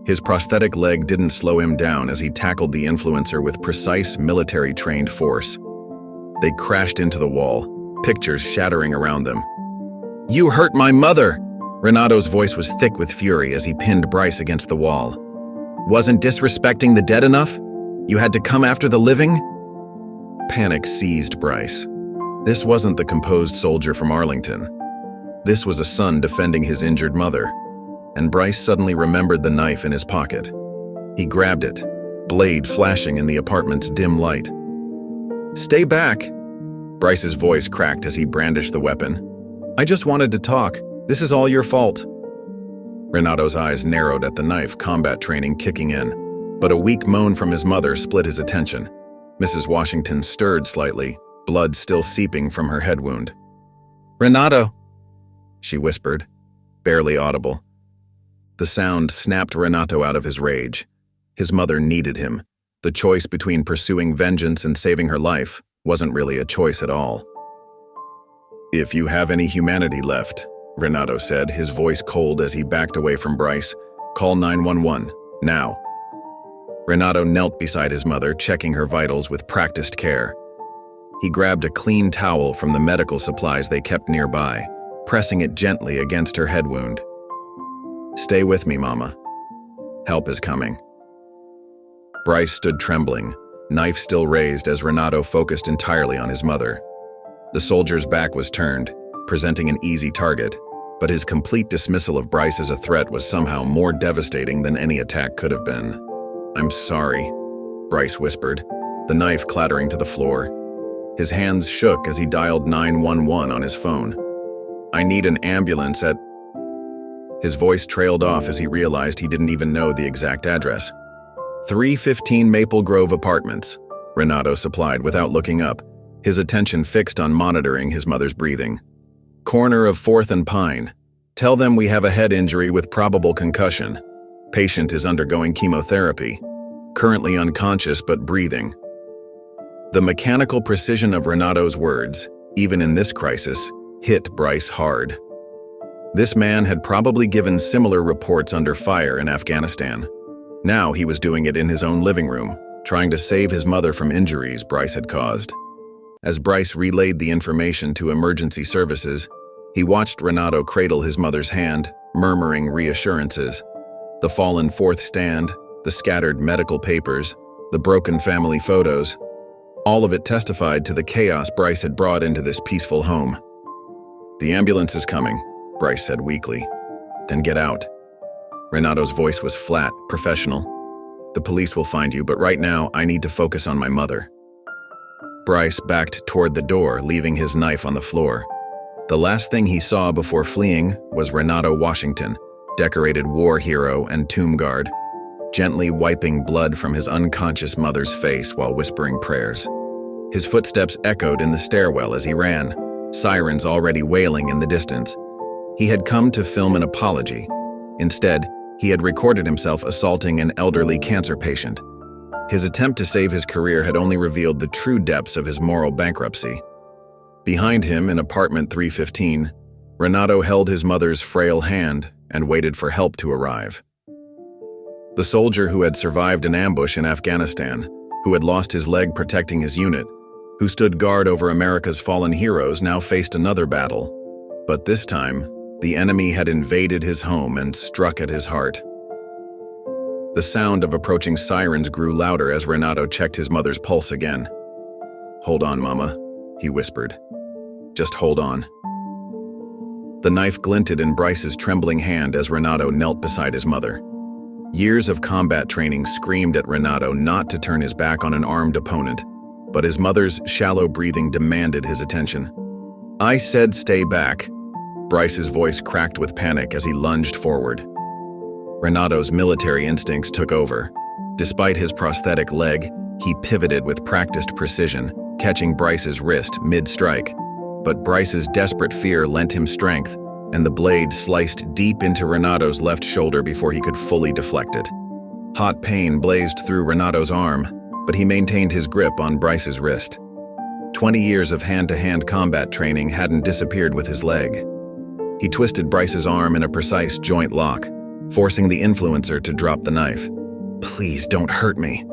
His prosthetic leg didn't slow him down as he tackled the influencer with precise military-trained force. They crashed into the wall, pictures shattering around them. "You hurt my mother!" Renato's voice was thick with fury as he pinned Bryce against the wall. "Wasn't disrespecting the dead enough? You had to come after the living?" Panic seized Bryce. This wasn't the composed soldier from Arlington. This was a son defending his injured mother, and Bryce suddenly remembered the knife in his pocket. He grabbed it, blade flashing in the apartment's dim light. "Stay back!" Bryce's voice cracked as he brandished the weapon. "I just wanted to talk. This is all your fault." Renato's eyes narrowed at the knife combat training kicking in, but a weak moan from his mother split his attention. Mrs. Washington stirred slightly, blood still seeping from her head wound. "Renato," she whispered, barely audible. The sound snapped Renato out of his rage. His mother needed him. The choice between pursuing vengeance and saving her life wasn't really a choice at all. "If you have any humanity left," Renato said, his voice cold as he backed away from Bryce, "call 911, now." Renato knelt beside his mother, checking her vitals with practiced care. He grabbed a clean towel from the medical supplies they kept nearby, pressing it gently against her head wound. "Stay with me, Mama. Help is coming." Bryce stood trembling, knife still raised as Renato focused entirely on his mother. The soldier's back was turned, presenting an easy target, but his complete dismissal of Bryce as a threat was somehow more devastating than any attack could have been. "I'm sorry," Bryce whispered, the knife clattering to the floor. His hands shook as he dialed 911 on his phone. "I need an ambulance at..." His voice trailed off as he realized he didn't even know the exact address. 315 Maple Grove Apartments, Renato supplied without looking up. his attention fixed on monitoring his mother's breathing. Corner of 4th and Pine. Tell them we have a head injury with probable concussion. Patient is undergoing chemotherapy. Currently unconscious but breathing. The mechanical precision of Renato's words, even in this crisis, hit Bryce hard. This man had probably given similar reports under fire in Afghanistan. Now he was doing it in his own living room, trying to save his mother from injuries Bryce had caused. As Bryce relayed the information to emergency services, he watched Renato cradle his mother's hand, murmuring reassurances. The fallen 4th stand, the scattered medical papers, the broken family photos, all of it testified to the chaos Bryce had brought into this peaceful home. "The ambulance is coming," Bryce said weakly. "Then get out." Renato's voice was flat, professional. "The police will find you, but right now I need to focus on my mother." Bryce backed toward the door, leaving his knife on the floor. The last thing he saw before fleeing was Renato Washington, decorated war hero and tomb guard, gently wiping blood from his unconscious mother's face while whispering prayers. His footsteps echoed in the stairwell as he ran, sirens already wailing in the distance. He had come to film an apology. Instead, he had recorded himself assaulting an elderly cancer patient. His attempt to save his career had only revealed the true depths of his moral bankruptcy. Behind him, in apartment 315, Renato held his mother's frail hand and waited for help to arrive. The soldier who had survived an ambush in Afghanistan, who had lost his leg protecting his unit, who stood guard over America's fallen heroes, now faced another battle. But this time, the enemy had invaded his home and struck at his heart. The sound of approaching sirens grew louder as Renato checked his mother's pulse again. "Hold on, Mama," he whispered. "Just hold on." The knife glinted in Bryce's trembling hand as Renato knelt beside his mother. Years of combat training screamed at Renato not to turn his back on an armed opponent, but his mother's shallow breathing demanded his attention. "I said stay back." Bryce's voice cracked with panic as he lunged forward. Renato's military instincts took over. Despite his prosthetic leg, he pivoted with practiced precision, catching Bryce's wrist mid-strike. But Bryce's desperate fear lent him strength, and the blade sliced deep into Renato's left shoulder before he could fully deflect it. Hot pain blazed through Renato's arm, but he maintained his grip on Bryce's wrist. 20 years of hand-to-hand combat training hadn't disappeared with his leg. He twisted Bryce's arm in a precise joint lock, forcing the influencer to drop the knife. "Please don't hurt me,"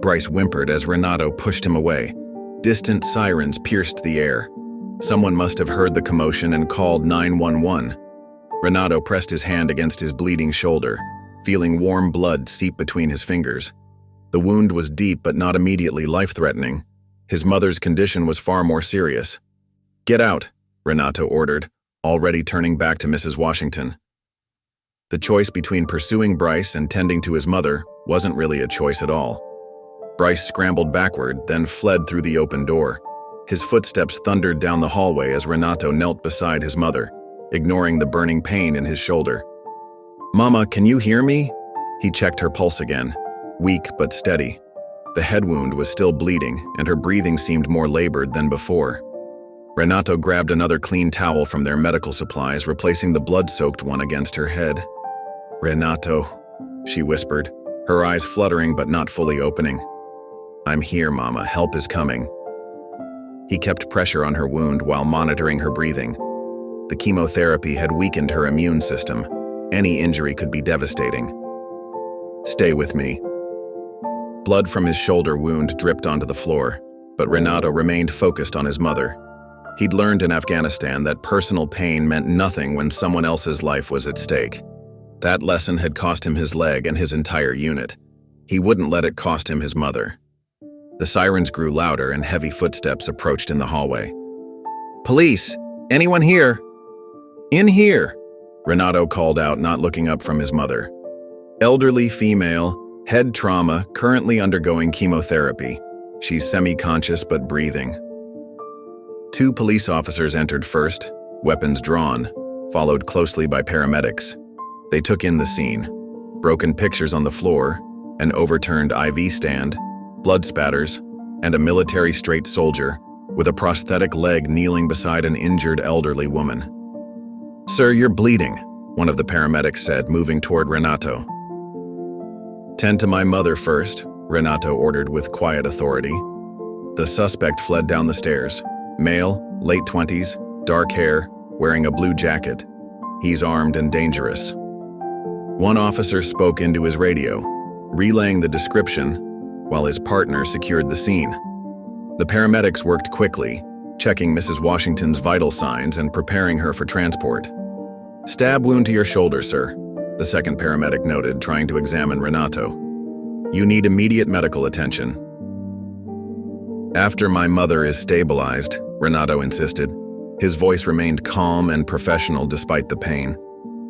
Bryce whimpered as Renato pushed him away. Distant sirens pierced the air. Someone must have heard the commotion and called 911. Renato pressed his hand against his bleeding shoulder, feeling warm blood seep between his fingers. The wound was deep but not immediately life-threatening. His mother's condition was far more serious. "Get out," Renato ordered, already turning back to Mrs. Washington. The choice between pursuing Bryce and tending to his mother wasn't really a choice at all. Bryce scrambled backward, then fled through the open door. His footsteps thundered down the hallway as Renato knelt beside his mother, ignoring the burning pain in his shoulder. "Mama, can you hear me?" He checked her pulse again, weak but steady. The head wound was still bleeding, and her breathing seemed more labored than before. Renato grabbed another clean towel from their medical supplies, replacing the blood-soaked one against her head. "Renato," she whispered, her eyes fluttering but not fully opening. "I'm here, Mama. Help is coming." He kept pressure on her wound while monitoring her breathing. The chemotherapy had weakened her immune system. Any injury could be devastating. "Stay with me." Blood from his shoulder wound dripped onto the floor, but Renato remained focused on his mother. He'd learned in Afghanistan that personal pain meant nothing when someone else's life was at stake. That lesson had cost him his leg and his entire unit. He wouldn't let it cost him his mother. The sirens grew louder and heavy footsteps approached in the hallway. "Police! Anyone here?" "In here!" Renato called out, not looking up from his mother. "Elderly female, head trauma, currently undergoing chemotherapy. She's semi-conscious but breathing." 2 police officers entered first, weapons drawn, followed closely by paramedics. They took in the scene. Broken pictures on the floor, an overturned IV stand, blood spatters, and a military straight soldier, with a prosthetic leg kneeling beside an injured elderly woman. "Sir, you're bleeding," one of the paramedics said, moving toward Renato. "Tend to my mother first," Renato ordered with quiet authority. The suspect fled down the stairs. Male, late 20s, dark hair, wearing a blue jacket. He's armed and dangerous. One officer spoke into his radio, relaying the description, while his partner secured the scene. The paramedics worked quickly, checking Mrs. Washington's vital signs and preparing her for transport. "Stab wound to your shoulder, sir," the second paramedic noted, trying to examine Renato. "You need immediate medical attention." "After my mother is stabilized," Renato insisted. His voice remained calm and professional despite the pain.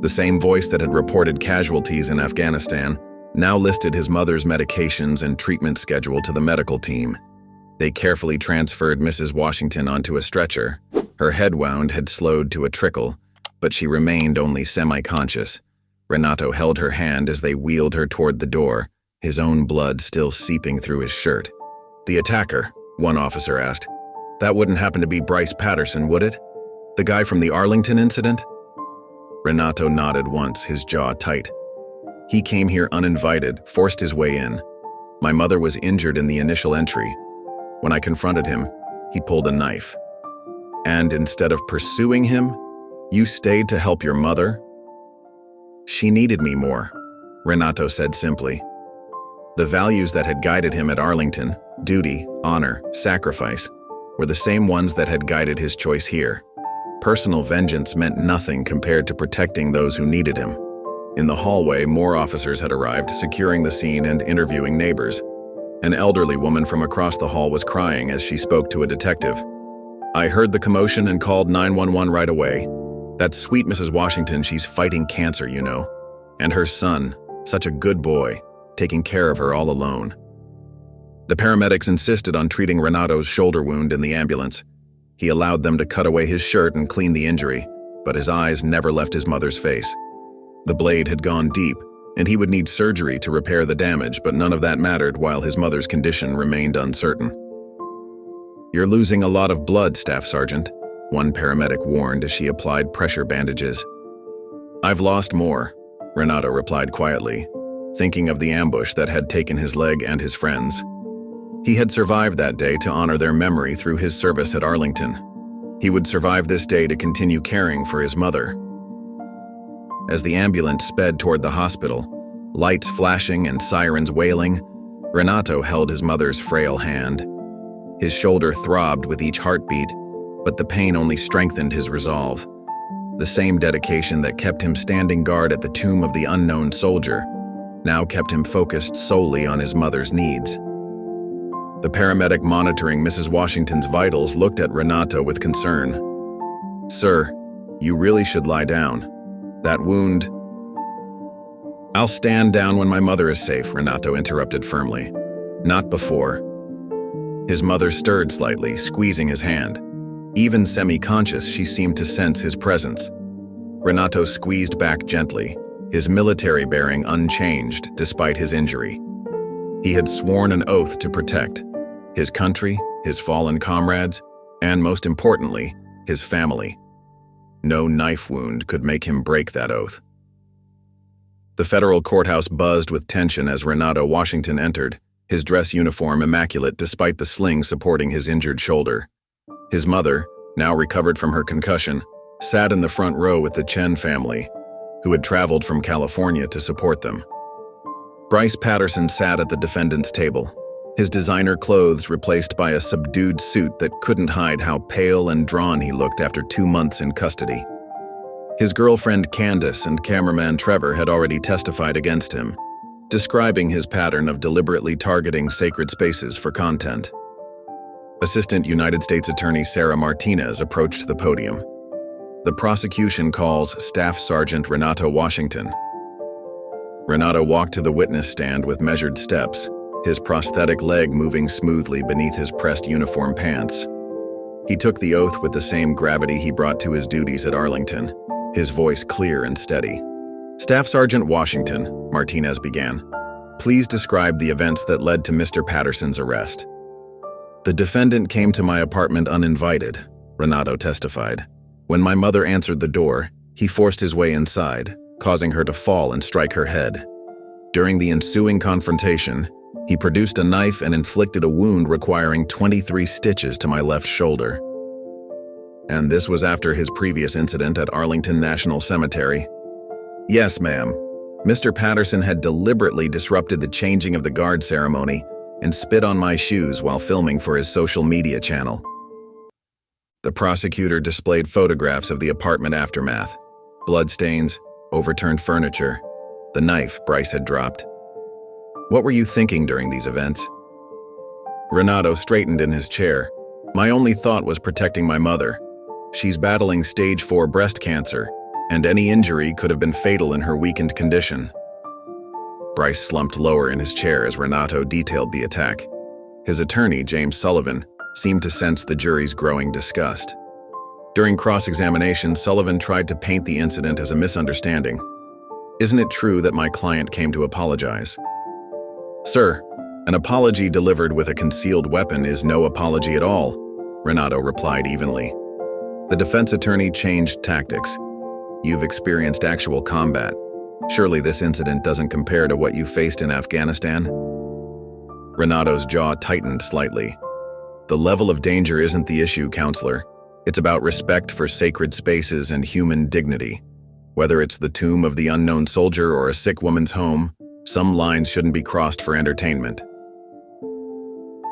The same voice that had reported casualties in Afghanistan now listed his mother's medications and treatment schedule to the medical team. They carefully transferred Mrs. Washington onto a stretcher. Her head wound had slowed to a trickle, but she remained only semi-conscious. Renato held her hand as they wheeled her toward the door, his own blood still seeping through his shirt. "The attacker," one officer asked. "That wouldn't happen to be Bryce Patterson, would it? The guy from the Arlington incident?" Renato nodded once, his jaw tight. "He came here uninvited, forced his way in. My mother was injured in the initial entry. When I confronted him, he pulled a knife. And instead of pursuing him, you stayed to help your mother?" "She needed me more," Renato said simply. The values that had guided him at Arlington, duty, honor, sacrifice, were the same ones that had guided his choice here. Personal vengeance meant nothing compared to protecting those who needed him. In the hallway, more officers had arrived, securing the scene and interviewing neighbors. An elderly woman from across the hall was crying as she spoke to a detective. "I heard the commotion and called 911 right away. That sweet Mrs. Washington, she's fighting cancer, you know. And her son, such a good boy, taking care of her all alone." The paramedics insisted on treating Renato's shoulder wound in the ambulance. He allowed them to cut away his shirt and clean the injury, but his eyes never left his mother's face. The blade had gone deep, and he would need surgery to repair the damage, but none of that mattered while his mother's condition remained uncertain. "You're losing a lot of blood, Staff Sergeant," one paramedic warned as she applied pressure bandages. "I've lost more," Renato replied quietly, thinking of the ambush that had taken his leg and his friends. He had survived that day to honor their memory through his service at Arlington. He would survive this day to continue caring for his mother. As the ambulance sped toward the hospital, lights flashing and sirens wailing, Renato held his mother's frail hand. His shoulder throbbed with each heartbeat, but the pain only strengthened his resolve. The same dedication that kept him standing guard at the tomb of the unknown soldier now kept him focused solely on his mother's needs. The paramedic monitoring Mrs. Washington's vitals looked at Renato with concern. "Sir, you really should lie down. That wound—" "I'll stand down when my mother is safe," Renato interrupted firmly. "Not before." His mother stirred slightly, squeezing his hand. Even semi-conscious, she seemed to sense his presence. Renato squeezed back gently, his military bearing unchanged despite his injury. He had sworn an oath to protect his country, his fallen comrades, and most importantly, his family. No knife wound could make him break that oath. The federal courthouse buzzed with tension as Renato Washington entered, his dress uniform immaculate despite the sling supporting his injured shoulder. His mother, now recovered from her concussion, sat in the front row with the Chen family, who had traveled from California to support them. Bryce Patterson sat at the defendant's table, his designer clothes replaced by a subdued suit that couldn't hide how pale and drawn he looked after 2 months in custody. His girlfriend Candace and cameraman Trevor had already testified against him, describing his pattern of deliberately targeting sacred spaces for content. Assistant United States Attorney Sarah Martinez approached the podium. The prosecution calls Staff Sergeant Renato Washington. Renato walked to the witness stand with measured steps, his prosthetic leg moving smoothly beneath his pressed uniform pants. He took the oath with the same gravity he brought to his duties at Arlington, his voice clear and steady. "Staff Sergeant Washington," Martinez began, "please describe the events that led to Mr. Patterson's arrest." The defendant came to my apartment uninvited, Renato testified. When my mother answered the door, he forced his way inside, causing her to fall and strike her head. During the ensuing confrontation, he produced a knife and inflicted a wound requiring 23 stitches to my left shoulder. And this was after his previous incident at Arlington National Cemetery. Yes, ma'am. Mr. Patterson had deliberately disrupted the changing of the guard ceremony and spit on my shoes while filming for his social media channel. The prosecutor displayed photographs of the apartment aftermath: bloodstains, overturned furniture, the knife Bryce had dropped. What were you thinking during these events? Renato straightened in his chair. My only thought was protecting my mother. She's battling stage 4 breast cancer, and any injury could have been fatal in her weakened condition. Bryce slumped lower in his chair as Renato detailed the attack. His attorney, James Sullivan, seemed to sense the jury's growing disgust. During cross-examination, Sullivan tried to paint the incident as a misunderstanding. Isn't it true that my client came to apologize? Sir, an apology delivered with a concealed weapon is no apology at all, Renato replied evenly. The defense attorney changed tactics. You've experienced actual combat. Surely this incident doesn't compare to what you faced in Afghanistan? Renato's jaw tightened slightly. The level of danger isn't the issue, counselor. It's about respect for sacred spaces and human dignity. Whether it's the tomb of the unknown soldier or a sick woman's home, some lines shouldn't be crossed for entertainment.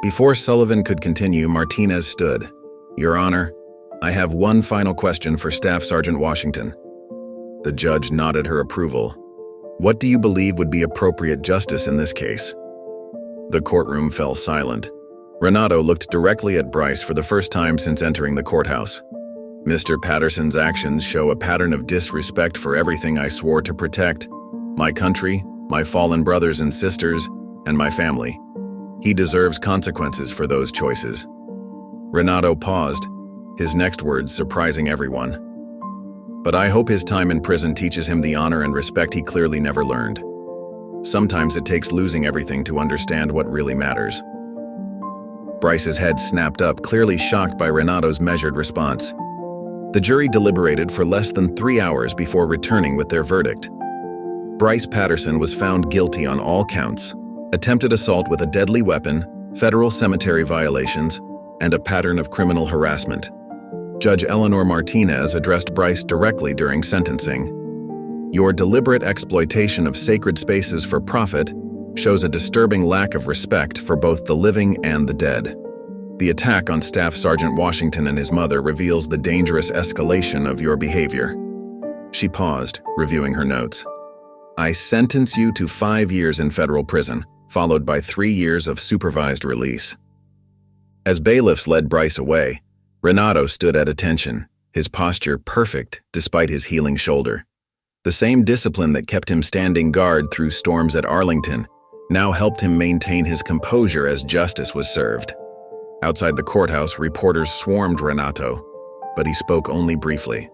Before Sullivan could continue, Martinez stood. Your Honor, I have one final question for Staff Sergeant Washington. The judge nodded her approval. What do you believe would be appropriate justice in this case? The courtroom fell silent. Renato looked directly at Bryce for the first time since entering the courthouse. Mr. Patterson's actions show a pattern of disrespect for everything I swore to protect: my country, my fallen brothers and sisters, and my family. He deserves consequences for those choices. Renato paused, his next words surprising everyone. But I hope his time in prison teaches him the honor and respect he clearly never learned. Sometimes it takes losing everything to understand what really matters. Bryce's head snapped up, clearly shocked by Renato's measured response. The jury deliberated for less than 3 hours before returning with their verdict. Bryce Patterson was found guilty on all counts: attempted assault with a deadly weapon, federal cemetery violations, and a pattern of criminal harassment. Judge Eleanor Martinez addressed Bryce directly during sentencing. Your deliberate exploitation of sacred spaces for profit shows a disturbing lack of respect for both the living and the dead. The attack on Staff Sergeant Washington and his mother reveals the dangerous escalation of your behavior. She paused, reviewing her notes. I sentence you to 5 years in federal prison, followed by 3 years of supervised release. As bailiffs led Bryce away, Renato stood at attention, his posture perfect despite his healing shoulder. The same discipline that kept him standing guard through storms at Arlington now helped him maintain his composure as justice was served. Outside the courthouse, reporters swarmed Renato, but he spoke only briefly.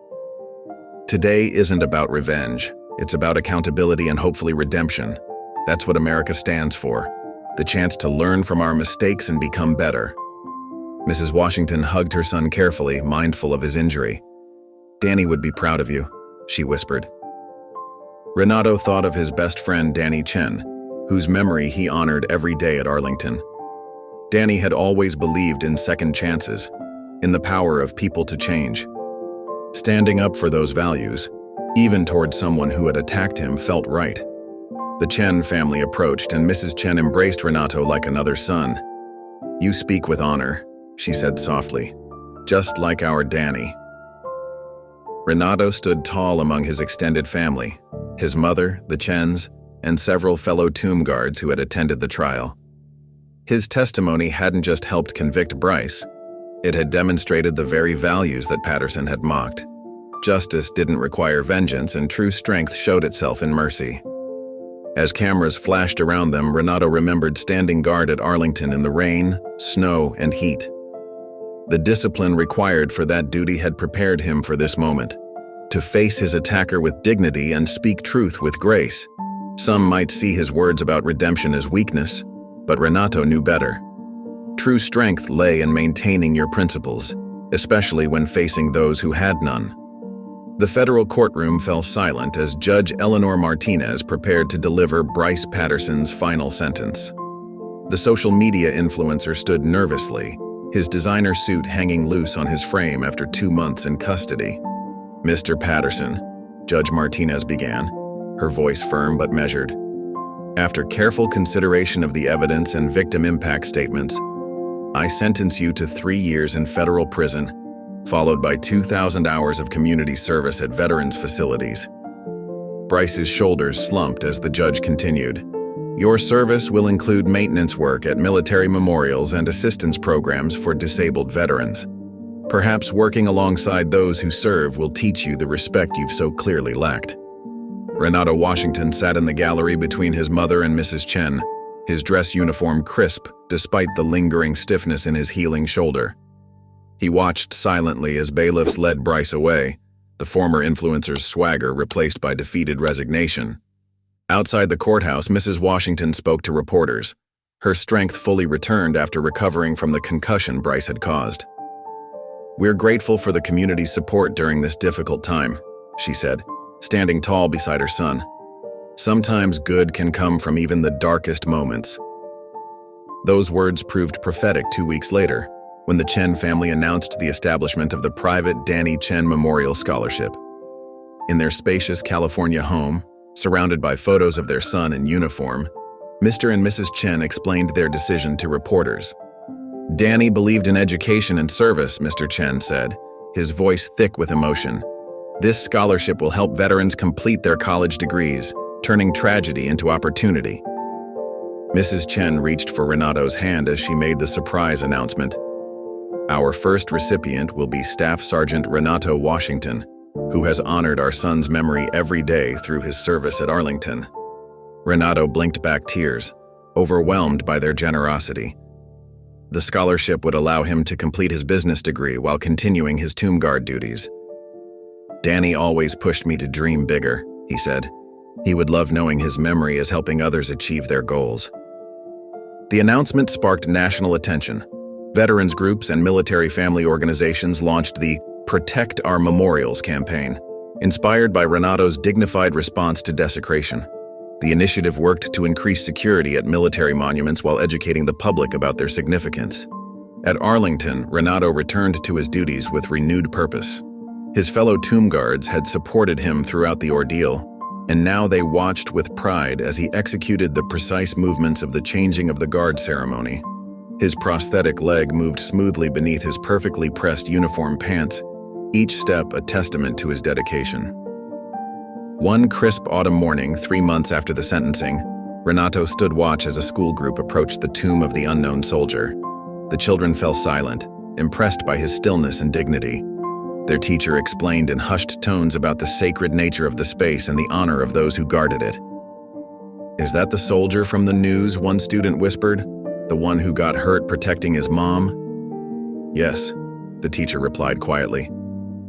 Today isn't about revenge. It's about accountability and hopefully redemption. That's what America stands for. The chance to learn from our mistakes and become better. Mrs. Washington hugged her son carefully, mindful of his injury. Danny would be proud of you, she whispered. Renato thought of his best friend Danny Chen, whose memory he honored every day at Arlington. Danny had always believed in second chances, in the power of people to change. Standing up for those values, even toward someone who had attacked him, felt right. The Chen family approached, and Mrs. Chen embraced Renato like another son. You speak with honor, she said softly, just like our Danny. Renato stood tall among his extended family, his mother, the Chens, and several fellow tomb guards who had attended the trial. His testimony hadn't just helped convict Bryce, it had demonstrated the very values that Patterson had mocked. Justice didn't require vengeance, and true strength showed itself in mercy. As cameras flashed around them, Renato remembered standing guard at Arlington in the rain, snow, and heat. The discipline required for that duty had prepared him for this moment, to face his attacker with dignity and speak truth with grace. Some might see his words about redemption as weakness, but Renato knew better. True strength lay in maintaining your principles, especially when facing those who had none. The federal courtroom fell silent as Judge Eleanor Martinez prepared to deliver Bryce Patterson's final sentence. The social media influencer stood nervously, his designer suit hanging loose on his frame after 2 months in custody. "Mr. Patterson," Judge Martinez began, her voice firm but measured. "After careful consideration of the evidence and victim impact statements, I sentence you to 3 years in federal prison, followed by 2,000 hours of community service at veterans' facilities." Bryce's shoulders slumped as the judge continued. "Your service will include maintenance work at military memorials and assistance programs for disabled veterans. Perhaps working alongside those who serve will teach you the respect you've so clearly lacked." Renato Washington sat in the gallery between his mother and Mrs. Chen, his dress uniform crisp despite the lingering stiffness in his healing shoulder. He watched silently as bailiffs led Bryce away, the former influencer's swagger replaced by defeated resignation. Outside the courthouse, Mrs. Washington spoke to reporters, her strength fully returned after recovering from the concussion Bryce had caused. "We're grateful for the community's support during this difficult time," she said, standing tall beside her son. "Sometimes good can come from even the darkest moments." Those words proved prophetic 2 weeks later, when the Chen family announced the establishment of the private Danny Chen Memorial Scholarship. In their spacious California home, surrounded by photos of their son in uniform, Mr. and Mrs. Chen explained their decision to reporters. "Danny believed in education and service," Mr. Chen said, his voice thick with emotion. "This scholarship will help veterans complete their college degrees, turning tragedy into opportunity." Mrs. Chen reached for Renato's hand as she made the surprise announcement. "Our first recipient will be Staff Sergeant Renato Washington, who has honored our son's memory every day through his service at Arlington." Renato blinked back tears, overwhelmed by their generosity. The scholarship would allow him to complete his business degree while continuing his tomb guard duties. "Danny always pushed me to dream bigger," he said. "He would love knowing his memory is helping others achieve their goals." The announcement sparked national attention. Veterans groups and military family organizations launched the Protect Our Memorials campaign, inspired by Renato's dignified response to desecration. The initiative worked to increase security at military monuments while educating the public about their significance. At Arlington, Renato returned to his duties with renewed purpose. His fellow tomb guards had supported him throughout the ordeal, and now they watched with pride as he executed the precise movements of the changing of the guard ceremony. His prosthetic leg moved smoothly beneath his perfectly pressed uniform pants, each step a testament to his dedication. One crisp autumn morning, 3 months after the sentencing, Renato stood watch as a school group approached the tomb of the unknown soldier. The children fell silent, impressed by his stillness and dignity. Their teacher explained in hushed tones about the sacred nature of the space and the honor of those who guarded it. "Is that the soldier from the news?" one student whispered. "The one who got hurt protecting his mom?" "Yes," the teacher replied quietly.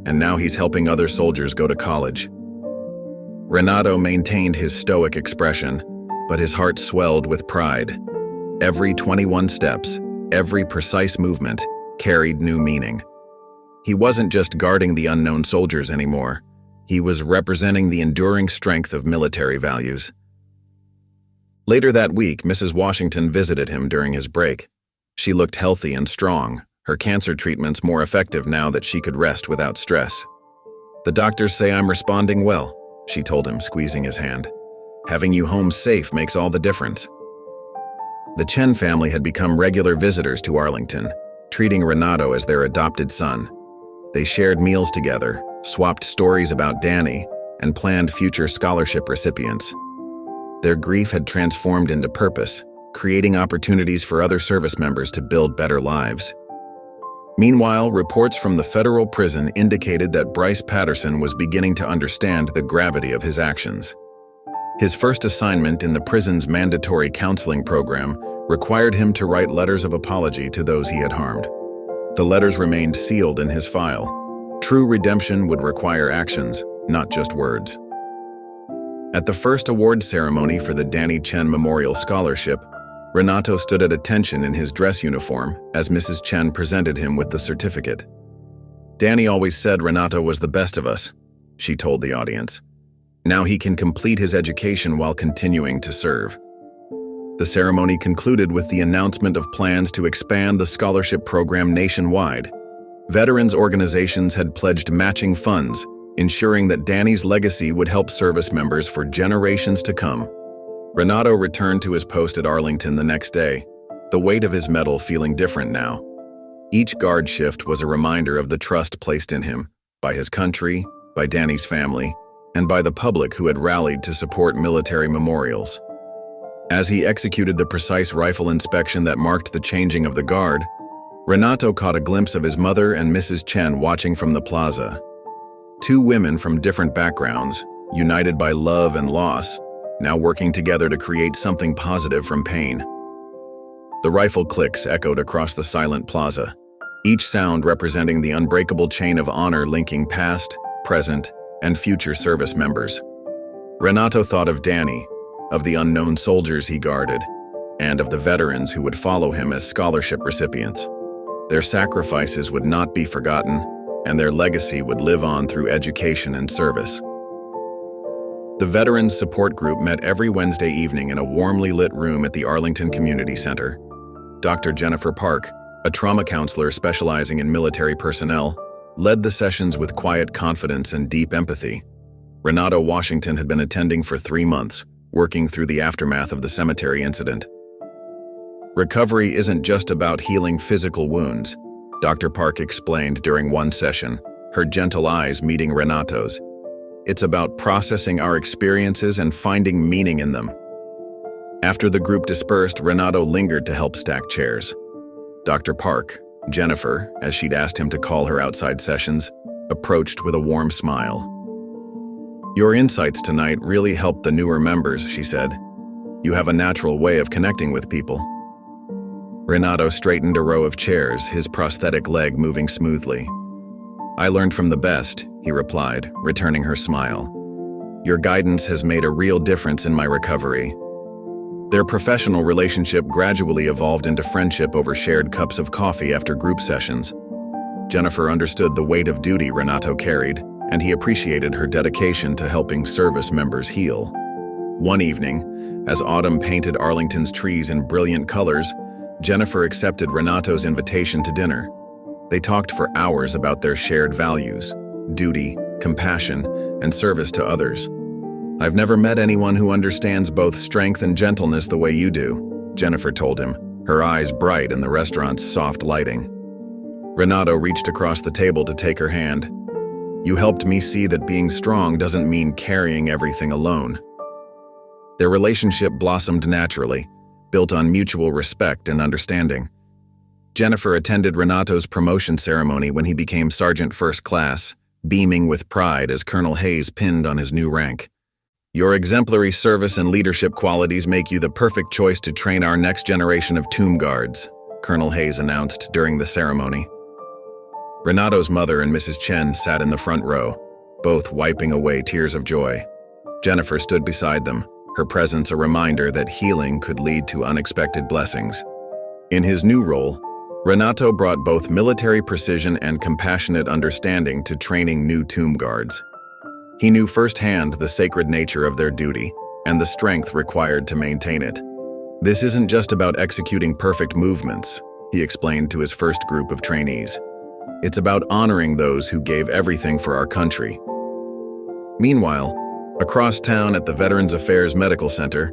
"And now he's helping other soldiers go to college." Renato maintained his stoic expression, but his heart swelled with pride. Every 21 steps, every precise movement, carried new meaning. He wasn't just guarding the unknown soldiers anymore. He was representing the enduring strength of military values. Later that week, Mrs. Washington visited him during his break. She looked healthy and strong, her cancer treatments more effective now that she could rest without stress. "The doctors say I'm responding well," she told him, squeezing his hand. "Having you home safe makes all the difference." The Chen family had become regular visitors to Arlington, treating Renato as their adopted son. They shared meals together, swapped stories about Danny, and planned future scholarship recipients. Their grief had transformed into purpose, creating opportunities for other service members to build better lives. Meanwhile, reports from the federal prison indicated that Bryce Patterson was beginning to understand the gravity of his actions. His first assignment in the prison's mandatory counseling program required him to write letters of apology to those he had harmed. The letters remained sealed in his file. True redemption would require actions, not just words. At the first award ceremony for the Danny Chen Memorial Scholarship, Renato stood at attention in his dress uniform as Mrs. Chen presented him with the certificate. "Danny always said Renato was the best of us," she told the audience. "Now he can complete his education while continuing to serve." The ceremony concluded with the announcement of plans to expand the scholarship program nationwide. Veterans organizations had pledged matching funds, ensuring that Danny's legacy would help service members for generations to come. Renato returned to his post at Arlington the next day, the weight of his medal feeling different now. Each guard shift was a reminder of the trust placed in him, by his country, by Danny's family, and by the public who had rallied to support military memorials. As he executed the precise rifle inspection that marked the changing of the guard, Renato caught a glimpse of his mother and Mrs. Chen watching from the plaza. Two women from different backgrounds, united by love and loss, now working together to create something positive from pain. The rifle clicks echoed across the silent plaza, each sound representing the unbreakable chain of honor linking past, present, and future service members. Renato thought of Danny, of the unknown soldiers he guarded, and of the veterans who would follow him as scholarship recipients. Their sacrifices would not be forgotten, and their legacy would live on through education and service. The Veterans Support Group met every Wednesday evening in a warmly lit room at the Arlington Community Center. Dr. Jennifer Park, a trauma counselor specializing in military personnel, led the sessions with quiet confidence and deep empathy. Renato Washington had been attending for 3 months, working through the aftermath of the cemetery incident. "Recovery isn't just about healing physical wounds," Dr. Park explained during one session, her gentle eyes meeting Renato's. "It's about processing our experiences and finding meaning in them." After the group dispersed, Renato lingered to help stack chairs. Dr. Park, Jennifer, as she'd asked him to call her outside sessions, approached with a warm smile. "Your insights tonight really helped the newer members," she said. "You have a natural way of connecting with people." Renato straightened a row of chairs, his prosthetic leg moving smoothly. "I learned from the best," he replied, returning her smile. "Your guidance has made a real difference in my recovery." Their professional relationship gradually evolved into friendship over shared cups of coffee after group sessions. Jennifer understood the weight of duty Renato carried, and he appreciated her dedication to helping service members heal. One evening, as autumn painted Arlington's trees in brilliant colors, Jennifer accepted Renato's invitation to dinner. They talked for hours about their shared values: duty, compassion, and service to others. "I've never met anyone who understands both strength and gentleness the way you do," Jennifer told him, her eyes bright in the restaurant's soft lighting. Renato reached across the table to take her hand. "You helped me see that being strong doesn't mean carrying everything alone." Their relationship blossomed naturally, built on mutual respect and understanding. Jennifer attended Renato's promotion ceremony when he became Sergeant First Class, beaming with pride as Colonel Hayes pinned on his new rank. "Your exemplary service and leadership qualities make you the perfect choice to train our next generation of tomb guards," Colonel Hayes announced during the ceremony. Renato's mother and Mrs. Chen sat in the front row, both wiping away tears of joy. Jennifer stood beside them, her presence a reminder that healing could lead to unexpected blessings. In his new role, Renato brought both military precision and compassionate understanding to training new tomb guards. He knew firsthand the sacred nature of their duty and the strength required to maintain it. "This isn't just about executing perfect movements," he explained to his first group of trainees. "It's about honoring those who gave everything for our country." Meanwhile, across town at the Veterans Affairs Medical Center,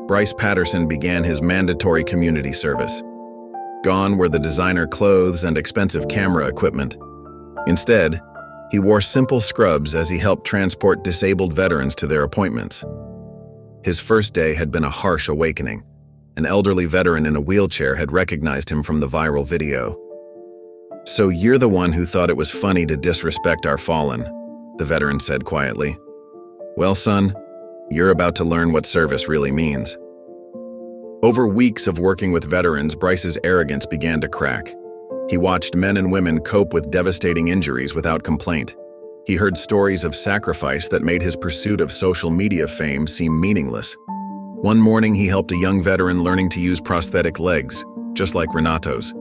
Bryce Patterson began his mandatory community service. Gone were the designer clothes and expensive camera equipment. Instead, he wore simple scrubs as he helped transport disabled veterans to their appointments. His first day had been a harsh awakening. An elderly veteran in a wheelchair had recognized him from the viral video. "So you're the one who thought it was funny to disrespect our fallen," the veteran said quietly. "Well, son, you're about to learn what service really means." Over weeks of working with veterans, Bryce's arrogance began to crack. He watched men and women cope with devastating injuries without complaint. He heard stories of sacrifice that made his pursuit of social media fame seem meaningless. One morning, he helped a young veteran learning to use prosthetic legs, just like Renato's.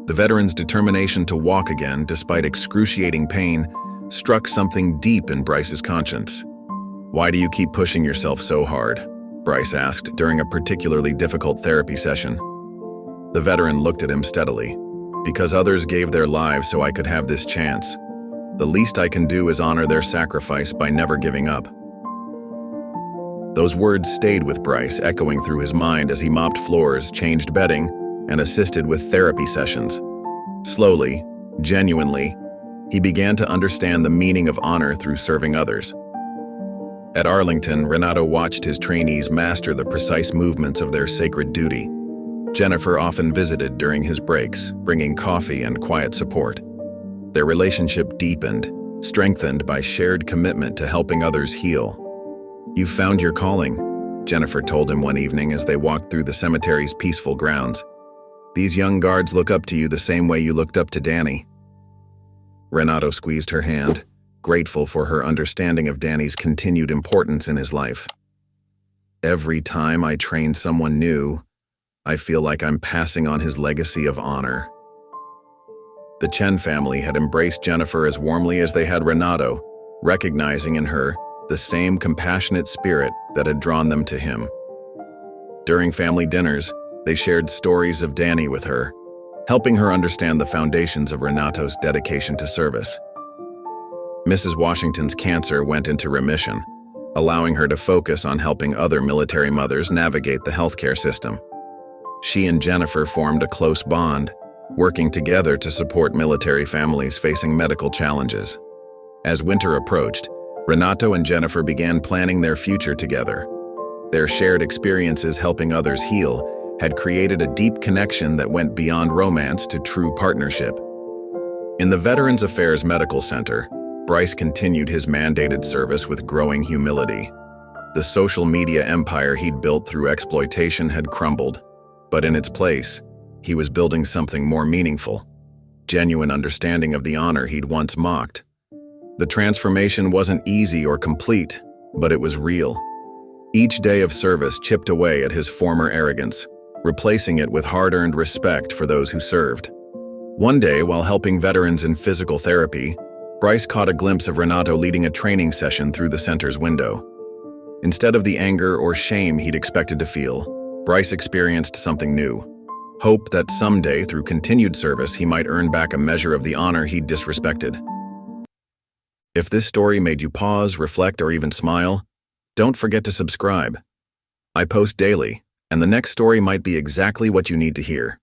The veteran's determination to walk again, despite excruciating pain, struck something deep in Bryce's conscience. "Why do you keep pushing yourself so hard?" Bryce asked during a particularly difficult therapy session. The veteran looked at him steadily. "Because others gave their lives so I could have this chance. The least I can do is honor their sacrifice by never giving up." Those words stayed with Bryce, echoing through his mind as he mopped floors, changed bedding, and assisted with therapy sessions. Slowly, genuinely, he began to understand the meaning of honor through serving others. At Arlington, Renato watched his trainees master the precise movements of their sacred duty. Jennifer often visited during his breaks, bringing coffee and quiet support. Their relationship deepened, strengthened by shared commitment to helping others heal. "You've found your calling," Jennifer told him one evening as they walked through the cemetery's peaceful grounds. "These young guards look up to you the same way you looked up to Danny." Renato squeezed her hand, grateful for her understanding of Danny's continued importance in his life. "Every time I train someone new, I feel like I'm passing on his legacy of honor." The Chen family had embraced Jennifer as warmly as they had Renato, recognizing in her the same compassionate spirit that had drawn them to him. During family dinners, they shared stories of Danny with her, helping her understand the foundations of Renato's dedication to service. Mrs. Washington's cancer went into remission, allowing her to focus on helping other military mothers navigate the healthcare system. She and Jennifer formed a close bond, working together to support military families facing medical challenges. As winter approached, Renato and Jennifer began planning their future together. Their shared experiences helping others heal had created a deep connection that went beyond romance to true partnership. In the Veterans Affairs Medical Center, Bryce continued his mandated service with growing humility. The social media empire he'd built through exploitation had crumbled, but in its place, he was building something more meaningful, genuine understanding of the honor he'd once mocked. The transformation wasn't easy or complete, but it was real. Each day of service chipped away at his former arrogance, replacing it with hard-earned respect for those who served. One day, while helping veterans in physical therapy, Bryce caught a glimpse of Renato leading a training session through the center's window. Instead of the anger or shame he'd expected to feel, Bryce experienced something new. Hope that someday, through continued service, he might earn back a measure of the honor he'd disrespected. If this story made you pause, reflect, or even smile, don't forget to subscribe. I post daily, and the next story might be exactly what you need to hear.